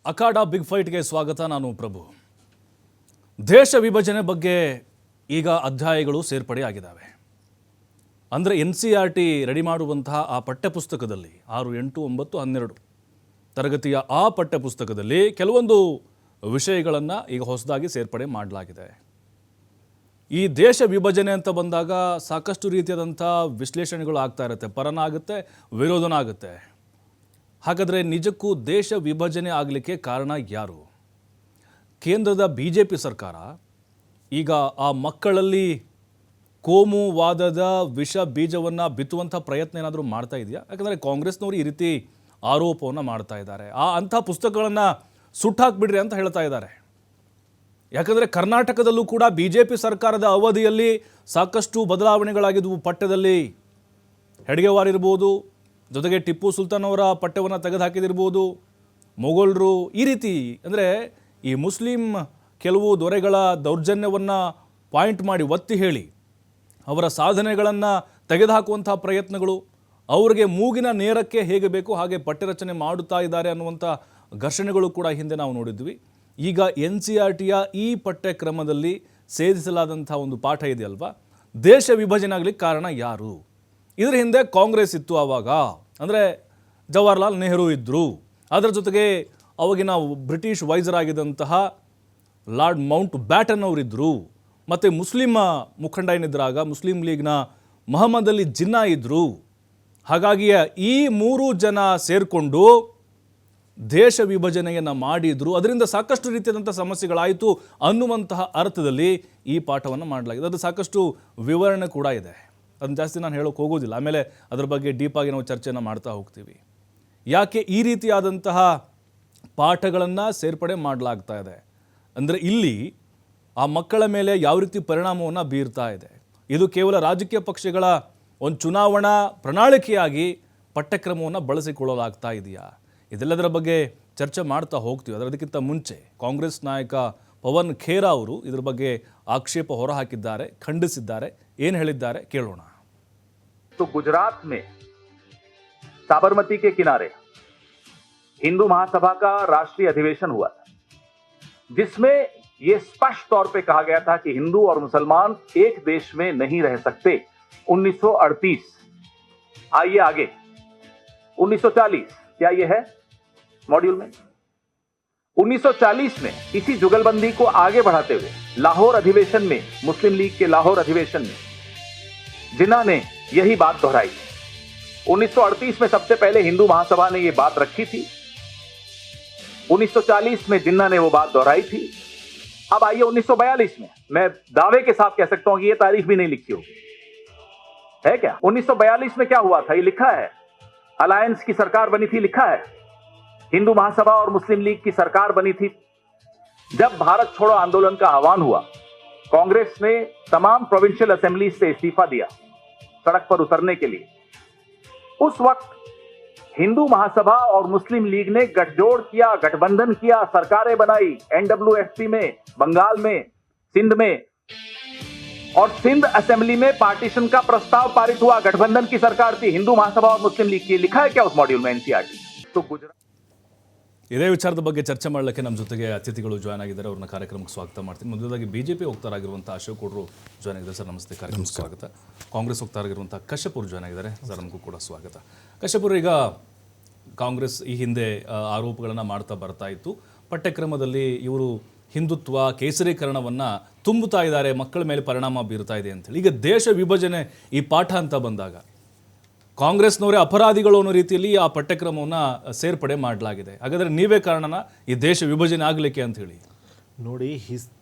ಅಖಾಡ big ಫೈಟ್ಗೆ ಸ್ವಾಗತ. ನಾನು ಪ್ರಭು. ದೇಶ ವಿಭಜನೆ ಬಗ್ಗೆ ಈಗ ಅಧ್ಯಾಯಗಳು ಸೇರ್ಪಡೆಯಾಗಿದ್ದಾವೆ. ಅಂದರೆ NCERT ರೆಡಿ ಮಾಡುವಂತಹ ಆ ಪಠ್ಯಪುಸ್ತಕದಲ್ಲಿ 6, 8, 9, 12 ತರಗತಿಯ ಆ ಪಠ್ಯಪುಸ್ತಕದಲ್ಲಿ ಕೆಲವೊಂದು ವಿಷಯಗಳನ್ನು ಈಗ ಹೊಸದಾಗಿ ಸೇರ್ಪಡೆ ಮಾಡಲಾಗಿದೆ. ಈ ದೇಶ ವಿಭಜನೆ ಅಂತ ಬಂದಾಗ ಸಾಕಷ್ಟು ರೀತಿಯಾದಂಥ ವಿಶ್ಲೇಷಣೆಗಳು ಆಗ್ತಾ ಇರುತ್ತೆ. ಪರನ ಆಗುತ್ತೆ, ವಿರೋಧನ ಆಗುತ್ತೆ. ಹಾಗಾದರೆ ನಿಜಕ್ಕೂ ದೇಶ ವಿಭಜನೆ ಆಗಲಿಕ್ಕೆ ಕಾರಣ ಯಾರು? ಕೇಂದ್ರದ BJP ಸರ್ಕಾರ ಈಗ ಆ ಮಕ್ಕಳಲ್ಲಿ ಕೋಮುವಾದದ ವಿಷ ಬೀಜವನ್ನು ಬಿತ್ತುವಂಥ ಪ್ರಯತ್ನ ಏನಾದರೂ ಮಾಡ್ತಾ ಇದೆಯಾ? ಯಾಕಂದರೆ ಕಾಂಗ್ರೆಸ್ನವರು ಈ ರೀತಿ ಆರೋಪವನ್ನು ಮಾಡ್ತಾ ಇದ್ದಾರೆ. ಅಂಥ ಪುಸ್ತಕಗಳನ್ನು ಸುಟ್ಟಾಕ್ಬಿಡ್ರಿ ಅಂತ ಹೇಳ್ತಾ ಇದ್ದಾರೆ. ಯಾಕಂದರೆ ಕರ್ನಾಟಕದಲ್ಲೂ ಕೂಡ BJP ಸರ್ಕಾರದ ಅವಧಿಯಲ್ಲಿ ಸಾಕಷ್ಟು ಬದಲಾವಣೆಗಳಾಗಿದ್ವು. ಪಠ್ಯದಲ್ಲಿ ಹೆಡ್ಗೆವಾರ್ ಇರ್ಬೋದು, ಜೊತೆಗೆ ಟಿಪ್ಪು ಸುಲ್ತಾನ್ ಅವರ ಪಠ್ಯವನ್ನು ತೆಗೆದುಹಾಕಿದಿರ್ಬೋದು, ಮೊಘಲರು, ಈ ರೀತಿ ಅಂದರೆ ಈ ಮುಸ್ಲಿಂ ಕೆಲವು ದೊರೆಗಳ ದೌರ್ಜನ್ಯವನ್ನು ಪಾಯಿಂಟ್ ಮಾಡಿ ಒತ್ತಿ ಹೇಳಿ ಅವರ ಸಾಧನೆಗಳನ್ನು ತೆಗೆದುಹಾಕುವಂಥ ಪ್ರಯತ್ನಗಳು, ಅವರಿಗೆ ಮೂಗಿನ ನೇರಕ್ಕೆ ಹೇಗೆ ಬೇಕು ಹಾಗೆ ಪಠ್ಯರಚನೆ ಮಾಡುತ್ತಾ ಇದ್ದಾರೆ ಅನ್ನುವಂಥ ಘರ್ಷಣೆಗಳು ಕೂಡ ಹಿಂದೆ ನಾವು ನೋಡಿದ್ವಿ. ಈಗ NCERTಯ ಈ ಪಠ್ಯಕ್ರಮದಲ್ಲಿ ಸೇರಿಸಲಾದಂಥ ಒಂದು ಪಾಠ ಇದೆಯಲ್ವಾ, ದೇಶ ವಿಭಜನೆ ಆಗಲಿಕ್ಕೆ ಕಾರಣ ಯಾರು? ಇದರ ಹಿಂದೆ ಕಾಂಗ್ರೆಸ್ ಇತ್ತು ಆವಾಗ. ಅಂದರೆ ಜವಾಹರ್ಲಾಲ್ ನೆಹರು ಇದ್ದರು. ಅದರ ಜೊತೆಗೆ ಅವಾಗಿನ ಬ್ರಿಟಿಷ್ ವೈಸರ್ ಆಗಿದ್ದಂತಹ ಲಾರ್ಡ್ ಮೌಂಟ್ ಬ್ಯಾಟನ್ ಅವರಿದ್ದರು. ಮತ್ತು ಮುಸ್ಲಿಂ ಮುಖಂಡ ಏನಿದ್ರಾಗ ಮುಸ್ಲಿಂ ಲೀಗ್ನ ಮೊಹಮ್ಮದ್ ಅಲಿ ಜಿನ್ನಾ ಇದ್ದರು. ಹಾಗಾಗಿ ಈ 3 ಜನ ಸೇರಿಕೊಂಡು ದೇಶ ವಿಭಜನೆಯನ್ನು ಮಾಡಿದ್ರು. ಅದರಿಂದ ಸಾಕಷ್ಟು ರೀತಿಯಾದಂಥ ಸಮಸ್ಯೆಗಳಾಯಿತು ಅನ್ನುವಂತಹ ಅರ್ಥದಲ್ಲಿ ಈ ಪಾಠವನ್ನು ಮಾಡಲಾಗಿದೆ. ಅದು ಸಾಕಷ್ಟು ವಿವರಣೆ ಕೂಡ ಇದೆ. ಅದನ್ನು ಜಾಸ್ತಿ ನಾನು ಹೇಳೋಕೆ ಹೋಗೋದಿಲ್ಲ. ಆಮೇಲೆ ಅದರ ಬಗ್ಗೆ ಡೀಪಾಗಿ ನಾವು ಚರ್ಚೆಯನ್ನು ಮಾಡ್ತಾ ಹೋಗ್ತೀವಿ. ಯಾಕೆ ಈ ರೀತಿಯಾದಂತಹ ಪಾಠಗಳನ್ನು ಸೇರ್ಪಡೆ ಮಾಡಲಾಗ್ತಾ ಇದೆ ಅಂದರೆ ಇಲ್ಲಿ ಆ ಮಕ್ಕಳ ಮೇಲೆ ಯಾವ ರೀತಿ ಪರಿಣಾಮವನ್ನು ಬೀರ್ತಾ ಇದೆ. ಇದು ಕೇವಲ ರಾಜಕೀಯ ಪಕ್ಷಗಳ ಒಂದು ಚುನಾವಣಾ ಪ್ರಣಾಳಿಕೆಯಾಗಿ ಪಠ್ಯಕ್ರಮವನ್ನು ಬಳಸಿಕೊಳ್ಳಲಾಗ್ತಾ ಇದೆಯಾ? ಇದೆಲ್ಲದರ ಬಗ್ಗೆ ಚರ್ಚೆ ಮಾಡ್ತಾ ಹೋಗ್ತೀವಿ. ಅದಕ್ಕಿಂತ ಮುಂಚೆ ಕಾಂಗ್ರೆಸ್ ನಾಯಕ ಪವನ್ ಖೇರಾ ಅವರು ಇದರ ಬಗ್ಗೆ ಆಕ್ಷೇಪ ಹೊರಹಾಕಿದ್ದಾರೆ, ಖಂಡಿಸಿದ್ದಾರೆ. ಏನು ಹೇಳಿದ್ದಾರೆ ಕೇಳೋಣ. तो गुजरात में साबरमती के किनारे हिंदू महासभा का राष्ट्रीय अधिवेशन हुआ था, जिसमें यह स्पष्ट तौर पे कहा गया था कि हिंदू और मुसलमान एक देश में नहीं रह सकते. 1938 आइए आगे 1940 क्या यह है मॉड्यूल में? 1940 में इसी जुगलबंदी को आगे बढ़ाते हुए लाहौर अधिवेशन में, मुस्लिम लीग के लाहौर अधिवेशन में जिन्ना ने यही बात दोहराई. 1938 में सबसे पहले हिंदू महासभा ने यह बात रखी थी. 1940 में जिन्ना ने वो बात दोहराई थी. अब आइए 1942 में, मैं दावे के साथ कह सकता हूं कि यह तारीख भी नहीं लिखी होगी, है क्या? 1942 में क्या हुआ था ये लिखा है. अलायंस की सरकार बनी थी, लिखा है. हिंदू महासभा और मुस्लिम लीग की सरकार बनी थी. जब भारत छोड़ो आंदोलन का आह्वान हुआ, कांग्रेस ने तमाम प्रोविंशियल असेंबली से इस्तीफा दिया सड़क पर उतरने के लिए. उस वक्त हिंदू महासभा और मुस्लिम लीग ने गठजोड़ किया, गठबंधन किया, सरकारें बनाई. NWFP में, बंगाल में, सिंध में, और सिंध असेंबली में पार्टीशन का प्रस्ताव पारित हुआ. गठबंधन की सरकार थी, हिंदू महासभा और मुस्लिम लीग की. लिखा है क्या उस मॉड्यूल में NCERT? तो गुजरात ಇದೇ ವಿಚಾರದ ಬಗ್ಗೆ ಚರ್ಚೆ ಮಾಡಲಿಕ್ಕೆ ನಮ್ಮ ಜೊತೆಗೆ ಅತಿಥಿಗಳು ಜಾಯ್ನ್ ಆಗಿದ್ದಾರೆ. ಅವ್ರನ್ನ ಕಾರ್ಯಕ್ರಮಕ್ಕೆ ಸ್ವಾಗತ ಮಾಡ್ತೀನಿ. ಮೊದಲಾಗಿ BJP ವಕ್ತಾರರಾಗಿರುವಂಥ ಅಶೋಕ್ ಗೌಡ್ರು ಜಾಯ್ನ್ ಆಗಿದ್ದಾರೆ. ಸರ್ ನಮಸ್ತೆ, ಕಾರ್ಯಕ್ರಮಕ್ಕೆ ಸ್ವಾಗತ. ಕಾಂಗ್ರೆಸ್ ವಕ್ತಾರರಾಗಿರುವಂಥ ಕಶ್ಯಪ್ ಅವರು ಜಾಯ್ನ್ ಆಗಿದ್ದಾರೆ. ಸರ್ ನಮಗೂ ಕೂಡ ಸ್ವಾಗತ. ಕಶ್ಯಪ್ ಅವರು, ಈಗ ಕಾಂಗ್ರೆಸ್ ಈ ಹಿಂದೆ ಆರೋಪಗಳನ್ನು ಮಾಡ್ತಾ ಬರ್ತಾ ಇತ್ತು. ಪಠ್ಯಕ್ರಮದಲ್ಲಿ ಇವರು ಹಿಂದುತ್ವ, ಕೇಸರೀಕರಣವನ್ನು ತುಂಬುತ್ತಾ ಇದ್ದಾರೆ, ಮಕ್ಕಳ ಮೇಲೆ ಪರಿಣಾಮ ಬೀರ್ತಾ ಇದೆ ಅಂತೇಳಿ. ಈಗ ದೇಶ ವಿಭಜನೆ ಈ ಪಾಠ ಅಂತ ಬಂದಾಗ ಕಾಂಗ್ರೆಸ್ನವರೇ ಅಪರಾಧಿಗಳು ಅನ್ನೋ ರೀತಿಯಲ್ಲಿ ಆ ಪಠ್ಯಕ್ರಮವನ್ನು ಸೇರ್ಪಡೆ ಮಾಡಲಾಗಿದೆ. ಹಾಗಾದರೆ ನೀವೇ ಕಾರಣನ ಈ ದೇಶ ವಿಭಜನೆ ಆಗಲಿಕ್ಕೆ ಅಂತ ಹೇಳಿ? ನೋಡಿ,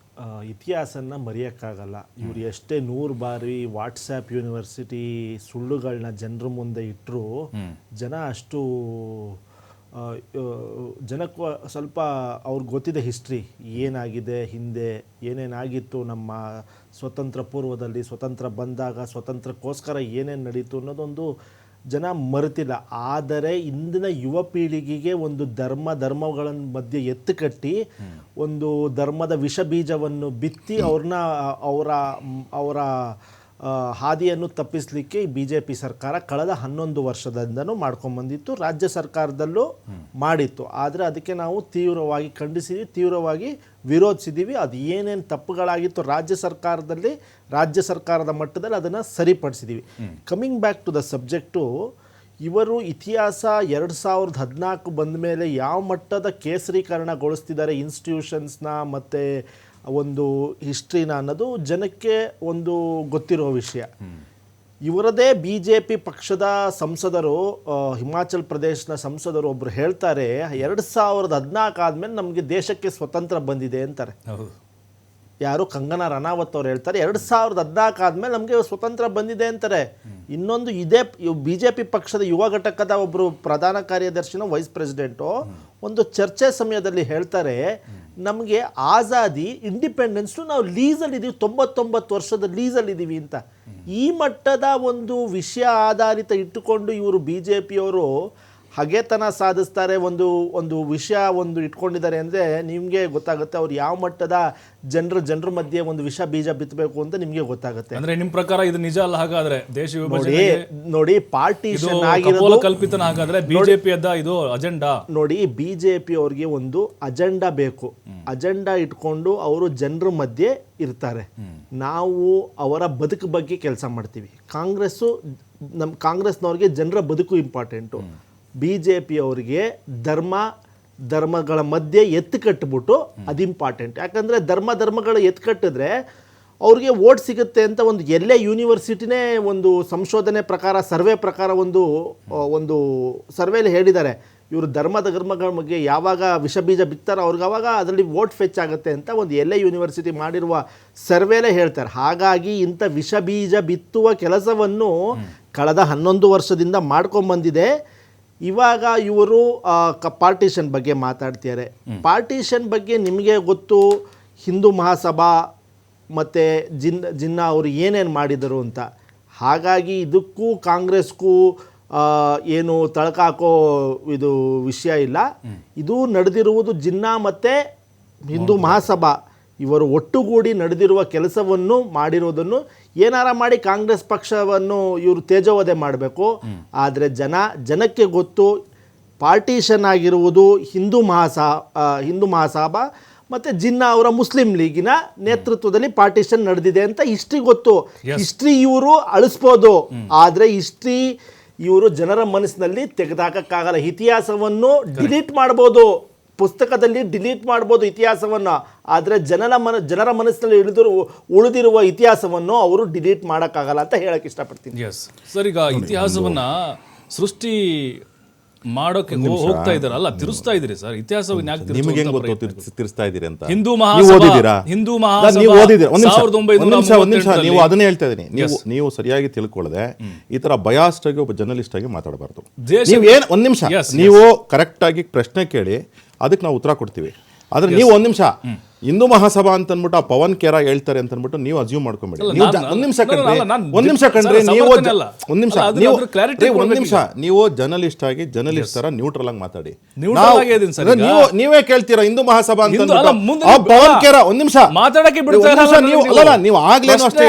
ಇತಿಹಾಸನ ಮರೆಯೋಕ್ಕಾಗಲ್ಲ. ಇವರು ಎಷ್ಟೇ 100 ಬಾರಿ ವಾಟ್ಸ್ಆ್ಯಪ್ ಯೂನಿವರ್ಸಿಟಿ ಸುಳ್ಳುಗಳನ್ನ ಜನರ ಮುಂದೆ ಇಟ್ಟರು ಜನ ಅಷ್ಟು ಜನಕ್ಕೂ ಸ್ವಲ್ಪ ಅವ್ರಿಗೆ ಗೊತ್ತಿದೆ ಹಿಸ್ಟ್ರಿ ಏನಾಗಿದೆ, ಹಿಂದೆ ಏನೇನಾಗಿತ್ತು, ನಮ್ಮ ಸ್ವತಂತ್ರ ಪೂರ್ವದಲ್ಲಿ, ಸ್ವತಂತ್ರ ಬಂದಾಗ, ಸ್ವತಂತ್ರಕ್ಕೋಸ್ಕರ ಏನೇನು ನಡೀತು ಅನ್ನೋದೊಂದು ಜನ ಮರೆತಿಲ್ಲ. ಆದರೆ ಇಂದಿನ ಯುವ ಪೀಳಿಗೆಗೆ ಒಂದು ಧರ್ಮಗಳ ಮಧ್ಯೆ ಎತ್ತು ಕಟ್ಟಿ ಒಂದು ಧರ್ಮದ ವಿಷ ಬೀಜವನ್ನು ಬಿತ್ತಿ ಅವ್ರನ್ನ ಅವರ ಹಾದಿಯನ್ನು ತಪ್ಪಿಸಲಿಕ್ಕೆ ಬಿ ಜೆ ಪಿ ಸರ್ಕಾರ ಕಳೆದ 11 ವರ್ಷದಿಂದನೂ ಮಾಡ್ಕೊಂಬಂದಿತ್ತು, ರಾಜ್ಯ ಸರ್ಕಾರದಲ್ಲೂ ಮಾಡಿತ್ತು. ಆದರೆ ಅದಕ್ಕೆ ನಾವು ತೀವ್ರವಾಗಿ ಖಂಡಿಸಿದ್ವಿ, ತೀವ್ರವಾಗಿ ವಿರೋಧಿಸಿದ್ದೀವಿ. ಅದು ಏನೇನು ತಪ್ಪುಗಳಾಗಿತ್ತು ರಾಜ್ಯ ಸರ್ಕಾರದಲ್ಲಿ, ರಾಜ್ಯ ಸರ್ಕಾರದ ಮಟ್ಟದಲ್ಲಿ ಅದನ್ನು ಸರಿಪಡಿಸಿದ್ದೀವಿ. Coming back to the subject, ಇವರು ಇತಿಹಾಸ 2014 ಬಂದ ಮೇಲೆ ಯಾವ ಮಟ್ಟದ ಕೇಸರೀಕರಣಗೊಳಿಸ್ತಿದ್ದಾರೆ ಇನ್ಸ್ಟಿಟ್ಯೂಷನ್ಸ್ನ ಮತ್ತು ಒಂದು ಹಿಸ್ಟ್ರಿನ ಅನ್ನೋದು ಜನಕ್ಕೆ ಒಂದು ಗೊತ್ತಿರೋ ವಿಷಯ. ಇವರದೇ ಬಿ ಜೆ ಪಿ ಪಕ್ಷದ ಸಂಸದರು, ಹಿಮಾಚಲ್ ಪ್ರದೇಶನ ಸಂಸದರು ಒಬ್ಬರು ಹೇಳ್ತಾರೆ, 2014 ಆದಮೇಲೆ ನಮಗೆ ದೇಶಕ್ಕೆ ಸ್ವತಂತ್ರ ಬಂದಿದೆ ಅಂತಾರೆ. ಯಾರು ಕಂಗನಾ ರನಾವತ್ ಅವ್ರು ಹೇಳ್ತಾರೆ 2014 ಆದಮೇಲೆ ನಮಗೆ ಸ್ವತಂತ್ರ ಬಂದಿದೆ ಅಂತಾರೆ. ಇನ್ನೊಂದು ಇದೇ ಬಿ ಜೆ ಪಿ ಪಕ್ಷದ ಯುವ ಘಟಕದ ಒಬ್ಬರು ಪ್ರಧಾನ ಕಾರ್ಯದರ್ಶಿನ ವೈಸ್ ಪ್ರೆಸಿಡೆಂಟು ಒಂದು ಚರ್ಚೆ ಸಮಯದಲ್ಲಿ ಹೇಳ್ತಾರೆ, ನಮಗೆ ಆಜಾದಿ ಇಂಡಿಪೆಂಡೆನ್ಸು ನಾವು ಲೀಸಲ್ಲಿದ್ದೀವಿ, 99 ವರ್ಷದ ಲೀಸಲ್ಲಿದ್ದೀವಿ ಅಂತ. ಈ ಮಟ್ಟದ ಒಂದು ವಿಷಯ ಆಧಾರಿತ ಇಟ್ಟುಕೊಂಡು ಇವರು ಬಿ ಜೆ ಪಿಯವರು ಹಗೆತನ ಸಾಧಿಸ್ತಾರೆ, ಒಂದು ವಿಷಯ ಇಟ್ಕೊಂಡಿದ್ದಾರೆ ಅಂದರೆ ನಿಮಗೆ ಗೊತ್ತಾಗುತ್ತೆ ಅವ್ರು ಯಾವ ಮಟ್ಟದ ಜನರ ಮಧ್ಯೆ ಒಂದು ವಿಷ ಬೀಜ ಬಿತ್ತಬೇಕು ಅಂತ ನಿಮಗೆ ಗೊತ್ತಾಗುತ್ತೆ. ಅಂದ್ರೆ ನಿಮ್ಮ ಪ್ರಕಾರ ಇದು ನಿಜ ಅಲ್ಲ ಹಾಗಾದ್ರೆ? ದೇಶ ವಿಭಜನೆ ನೋಡಿ ಪಾರ್ಟಿಷನ್ ಆಗಿರೋದು ಕಲ್ಪಿತನ ಹಾಗಾದ್ರೆ ಬಿಜೆಪಿಯದ ಇದು ಅಜೆಂಡಾ. ನೋಡಿ ಬಿಜೆಪಿ ಅವ್ರಿಗೆ ಒಂದು ಅಜೆಂಡಾ ಬೇಕು, ಅಜೆಂಡಾ ಇಟ್ಕೊಂಡು ಅವರು ಜನರ ಮಧ್ಯೆ ಇರ್ತಾರೆ. ನಾವು ಅವರ ಬದುಕು ಬಗ್ಗೆ ಕೆಲಸ ಮಾಡ್ತೀವಿ. ಕಾಂಗ್ರೆಸ್ನವ್ರಿಗೆ ಜನರ ಬದುಕು ಇಂಪಾರ್ಟೆಂಟು, ಬಿ ಜೆ ಪಿ ಅವರಿಗೆ ಧರ್ಮಗಳ ಮಧ್ಯೆ ಎತ್ತು ಕಟ್ಟಿಬಿಟ್ಟು ಅದು ಇಂಪಾರ್ಟೆಂಟ್. ಯಾಕಂದರೆ ಧರ್ಮಗಳು ಎತ್ತು ಕಟ್ಟಿದ್ರೆ ಅವ್ರಿಗೆ ವೋಟ್ ಸಿಗುತ್ತೆ ಅಂತ ಒಂದು ಎಲ್ಲೇ ಯೂನಿವರ್ಸಿಟಿನೇ ಒಂದು ಸಂಶೋಧನೆ ಪ್ರಕಾರ, ಸರ್ವೆ ಪ್ರಕಾರ ಒಂದು ಸರ್ವೇಲಿ ಹೇಳಿದ್ದಾರೆ. ಇವರು ಧರ್ಮಗಳ ಬಗ್ಗೆ ಯಾವಾಗ ವಿಷ ಬೀಜ ಬಿತ್ತಾರೋ ಅವ್ರಿಗೆ ಅವಾಗ ಅದರಲ್ಲಿ ವೋಟ್ ಫೆಚ್ ಆಗುತ್ತೆ ಅಂತ ಒಂದು ಎಲ್ಲೇ ಯೂನಿವರ್ಸಿಟಿ ಮಾಡಿರುವ ಸರ್ವೇಲೇ ಹೇಳ್ತಾರೆ. ಹಾಗಾಗಿ ಇಂಥ ವಿಷ ಬೀಜ ಬಿತ್ತುವ ಕೆಲಸವನ್ನು ಕಳೆದ 11 ವರ್ಷದಿಂದ ಮಾಡ್ಕೊಂಬಂದಿದೆ. ಇವಾಗ ಇವರು ಪಾರ್ಟಿಷನ್ ಬಗ್ಗೆ ಮಾತಾಡ್ತಿದ್ದಾರೆ. ಪಾರ್ಟಿಷನ್ ಬಗ್ಗೆ ನಿಮಗೆ ಗೊತ್ತು, ಹಿಂದೂ ಮಹಾಸಭಾ ಮತ್ತು ಜಿನ್ನಾ ಅವರು ಏನೇನು ಮಾಡಿದರು ಅಂತ. ಹಾಗಾಗಿ ಇದಕ್ಕೂ ಕಾಂಗ್ರೆಸ್ಗೂ ಏನು ತಳಕ ಹಾಕೋ ಇದು ವಿಷಯ ಇಲ್ಲ. ಇದು ನಡೆದಿರುವುದು ಜಿನ್ನಾ ಮತ್ತು ಹಿಂದೂ ಮಹಾಸಭಾ ಇವರು ಒಟ್ಟುಗೂಡಿ ನಡೆದಿರುವ ಕೆಲಸವನ್ನು ಮಾಡಿರೋದನ್ನು ಏನಾರ ಮಾಡಿ ಕಾಂಗ್ರೆಸ್ ಪಕ್ಷವನ್ನು ಇವರು ತೇಜೋವಧೆ ಮಾಡಬೇಕು. ಆದರೆ ಜನಕ್ಕೆ ಗೊತ್ತು ಪಾರ್ಟಿಷನ್ ಆಗಿರುವುದು ಹಿಂದೂ ಮಹಾಸಭಾ ಮತ್ತು ಜಿನ್ನಾ ಅವರ ಮುಸ್ಲಿಂ ಲೀಗಿನ ನೇತೃತ್ವದಲ್ಲಿ ಪಾರ್ಟಿಷನ್ ನಡೆದಿದೆ ಅಂತ ಹಿಸ್ಟ್ರಿ ಗೊತ್ತು. ಹಿಸ್ಟ್ರಿ ಇವರು ಅಳಿಸ್ಬೋದು, ಆದರೆ ಹಿಸ್ಟ್ರಿ ಇವರು ಜನರ ಮನಸ್ಸಿನಲ್ಲಿ ತೆಗೆದುಹಾಕಕ್ಕಾಗಲ್ಲ. ಇತಿಹಾಸವನ್ನು ಡಿಲೀಟ್ ಮಾಡ್ಬೋದು, ಪುಸ್ತಕದಲ್ಲಿ ಡಿಲೀಟ್ ಮಾಡ್ಬೋದು ಇತಿಹಾಸವನ್ನು, ಆದರೆ ಜನರ ಮನಸ್ಸಿನಲ್ಲಿ ಉಳಿದಿರುವ ಇತಿಹಾಸವನ್ನು ಅವರು ಡಿಲೀಟ್ ಮಾಡೋಕ್ಕಾಗಲ್ಲ ಅಂತ ಹೇಳಕ್ಕೆ ಇಷ್ಟಪಡ್ತೀನಿ. ಎಸ್ ಸರ್, ಈಗ ಇತಿಹಾಸವನ್ನ ಸೃಷ್ಟಿ ಮಾಡೋಕೆ ಹೋಗ್ತಾ ಇದ್ದಾರಲ್ಲ, ತಿರುಸ್ತಾ ಇದ್ದೀರಿ ಸರ್. ಇತಿಹಾಸವನ್ನ ಯಾಕೆ ತಿರ್ಸ್ತಾ ಇದ್ದೀರಿ ಅಂತ ಹಿಂದೂ ನೀವು ಅದನ್ನೇ ಹೇಳ್ತಾ ಇದ್ದೀನಿ. ನೀವು ಸರಿಯಾಗಿ ತಿಳ್ಕೊಳ್ಳದೆ ಈ ತರ ಬಯಾಸ್ಡ್ ಆಗಿ ಒಬ್ಬ ಜರ್ನಲಿಸ್ಟ್ ಆಗಿ ಮಾತಾಡಬಾರ್ದು. ಒಂದ್ ನಿಮಿಷ ನೀವು ಕರೆಕ್ಟ್ ಆಗಿ ಪ್ರಶ್ನೆ ಕೇಳಿ, ಅದಕ್ಕೆ ನಾವು ಉತ್ತರ ಕೊಡ್ತೀವಿ. ಆದ್ರೆ ನೀವು ಒಂದ್ ನಿಮಿಷ ಹಿಂದೂ ಮಹಾಸಭಾ ಅಂತ ಅಂದ್ಬಿಟ್ಟು ಪವನ್ ಕೇರಾ ಹೇಳ್ತಾರೆ ಅಂತ ಅಂದ್ಬಿಟ್ಟು ನೀವು ಅಸ್ಯೂಮ್ ಮಾಡ್ಕೊಂಬೇಡಿ. ಒಂದ್ ನಿಮಿಷ ನೀವು ಜರ್ನಲಿಸ್ಟ್ ಆಗಿ ಜರ್ನಲಿಸ್ಟ್ ತರ ನ್ಯೂಟ್ರಲ್ ಆಗಿ ಮಾತಾಡಿ. ನೀವೇ ಕೇಳ್ತೀರಾ ಹಿಂದೂ ಮಹಾಸಭಾ ಅಂತ ಪವನ್ ಕೇರಾ? ಒಂದ್ ನಿಮಿಷ ಮಾತಾಡಕ್ಕೆ ನೀವು ಆಗ್ಲೇನು ಅಷ್ಟೇ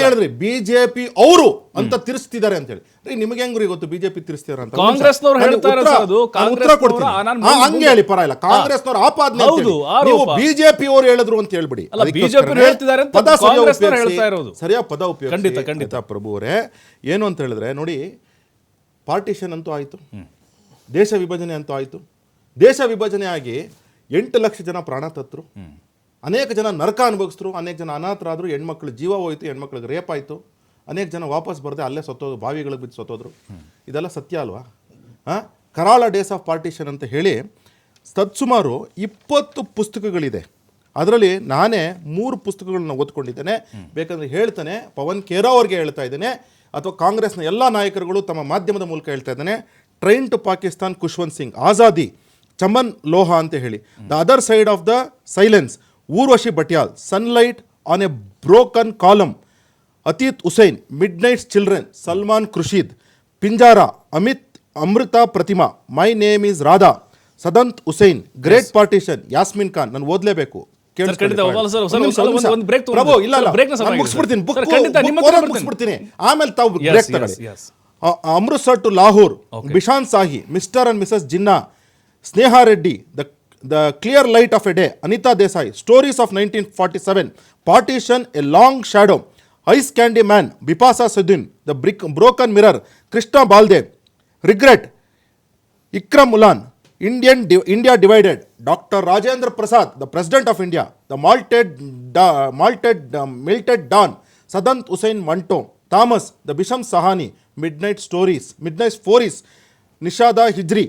ಹೇಳಿದ್ರಿ ಬಿಜೆಪಿ ಅವರು ಅಂತ ತಿರ್ಸ್ತಿದ್ದಾರೆ ಅಂತ ಹೇಳಿ. ನಿಮಗೆ ಹೆಂಗ್ರಿ ಗೊತ್ತು ಬಿಜೆಪಿ ತಿರ್ಸ್ತಿದಾರೆ ಅಂತ? ಕಾಂಗ್ರೆಸ್ನವರು ಉತ್ತರ ಕೊಡ್ತೀನಿ. ಹಂಗೆ ಹೇಳಿ ಪರವಾಗಿಲ್ಲ. ಕಾಂಗ್ರೆಸ್ನವರು ಆಪಾದನೆ ಬಿಜೆಪಿ ಅವರು ಹೇಳಿದ್ರು ಅಂತ ಹೇಳ್ಬಿಡಿ. ಸರಿಯಾದ ಪದ ಉಪಯೋಗ. ಖಂಡಿತ ಪ್ರಭು ಅವರೇ, ಏನು ಅಂತ ಹೇಳಿದ್ರೆ ನೋಡಿ, ಪಾರ್ಟಿಷನ್ ಅಂತೂ ಆಯ್ತು, ದೇಶ ವಿಭಜನೆ ಅಂತೂ ಆಯ್ತು. ದೇಶ ವಿಭಜನೆ ಆಗಿ 8 ಲಕ್ಷ ಜನ ಪ್ರಾಣ ತತ್ತರು, ಅನೇಕ ಜನ ನರಕ ಅನುಭವಿಸಿದ್ರು, ಅನೇಕ ಜನ ಅನಾಥರಾದ್ರು, ಹೆಣ್ಮಕ್ಳು ಜೀವ ಹೋಯ್ತು, ಹೆಣ್ಮಕ್ಳಿಗೆ ರೇಪ್ ಆಯ್ತು, ಅನೇಕ ಜನ ವಾಪಸ್ ಬರದೆ ಅಲ್ಲೇ ಸತ್ತೋದು, ಬಾವಿಗಳಿಗೆ ಬಿದ್ದು ಸತ್ತೋದ್ರು. ಇದೆಲ್ಲ ಸತ್ಯ ಅಲ್ವಾ? ಕರಾಳ ಡೇಸ್ ಆಫ್ ಪಾರ್ಟಿಷನ್ ಅಂತ ಹೇಳಿ ತತ್ಸುಮಾರು 20 ಪುಸ್ತಕಗಳಿದೆ. ಅದರಲ್ಲಿ ನಾನೇ 3 ಪುಸ್ತಕಗಳನ್ನ ಓದ್ಕೊಂಡಿದ್ದೇನೆ. ಬೇಕಂದ್ರೆ ಹೇಳ್ತಾನೆ, ಪವನ್ ಕೇರಾ ಅವ್ರಿಗೆ ಹೇಳ್ತಾ ಇದ್ದೇನೆ, ಅಥವಾ ಕಾಂಗ್ರೆಸ್ನ ಎಲ್ಲ ನಾಯಕರುಗಳು ತಮ್ಮ ಮಾಧ್ಯಮದ ಮೂಲಕ ಹೇಳ್ತಾ ಇದ್ದಾನೆ. ಟ್ರೈನ್ ಟು ಪಾಕಿಸ್ತಾನ್ ಖುಷ್ವಂತ್ ಸಿಂಗ್, ಆಜಾದಿ, ಚಮನ್ ಲೋಹಾ ಅಂತ ಹೇಳಿ, the other side of the silence, Urvashi Butalia, sunlight on a broken column, Attia Hosain, midnight's children, Salman Khurshid, Pinjara, Amrita Pritam, my name is Radha, Saadat Hussain, great partition, Yasmin Khan. ನಾನು ಓದಲೇಬೇಕು, ಖಂಡಿತ. ಒಂದು break ತಗೊಂಡು ಪ್ರಭು ಇಲ್ಲ break ನ ಸಮಯ ನಾನು ಆಗಿದೆ. ಮುಗಿಸ್ಬಿಡ್ತೀನಿ ಸರ್, ಖಂಡಿತ ನಿಮ್ಮ ಹತ್ರ ಬರ್ತೀನಿ. ಮುಗಿಸ್ಬಿಡ್ತೀನಿ ಆಮೇಲೆ ತಾವು Yes, ಬ್ರೇಕ್ yes, ತಗೊಳ್ಳಿ. yes. Amritsar to Lahore, Bhisham Sahni, Mr and Mrs Jinnah, Sneha Reddy, the clear light of a day, Anita Desai, stories of 1947, partition, a long shadow, ice candy man, Bapsi Sidhwa, the broken mirror, Krishna Baldev, regret, Ikram Ullah, India divided, Dr. Rajendra Prasad, the President of India, the melted dawn, Sadant Hussain Manto, Thomas, the Bisham Sahani, Midnight Stories, Nishada Hijri,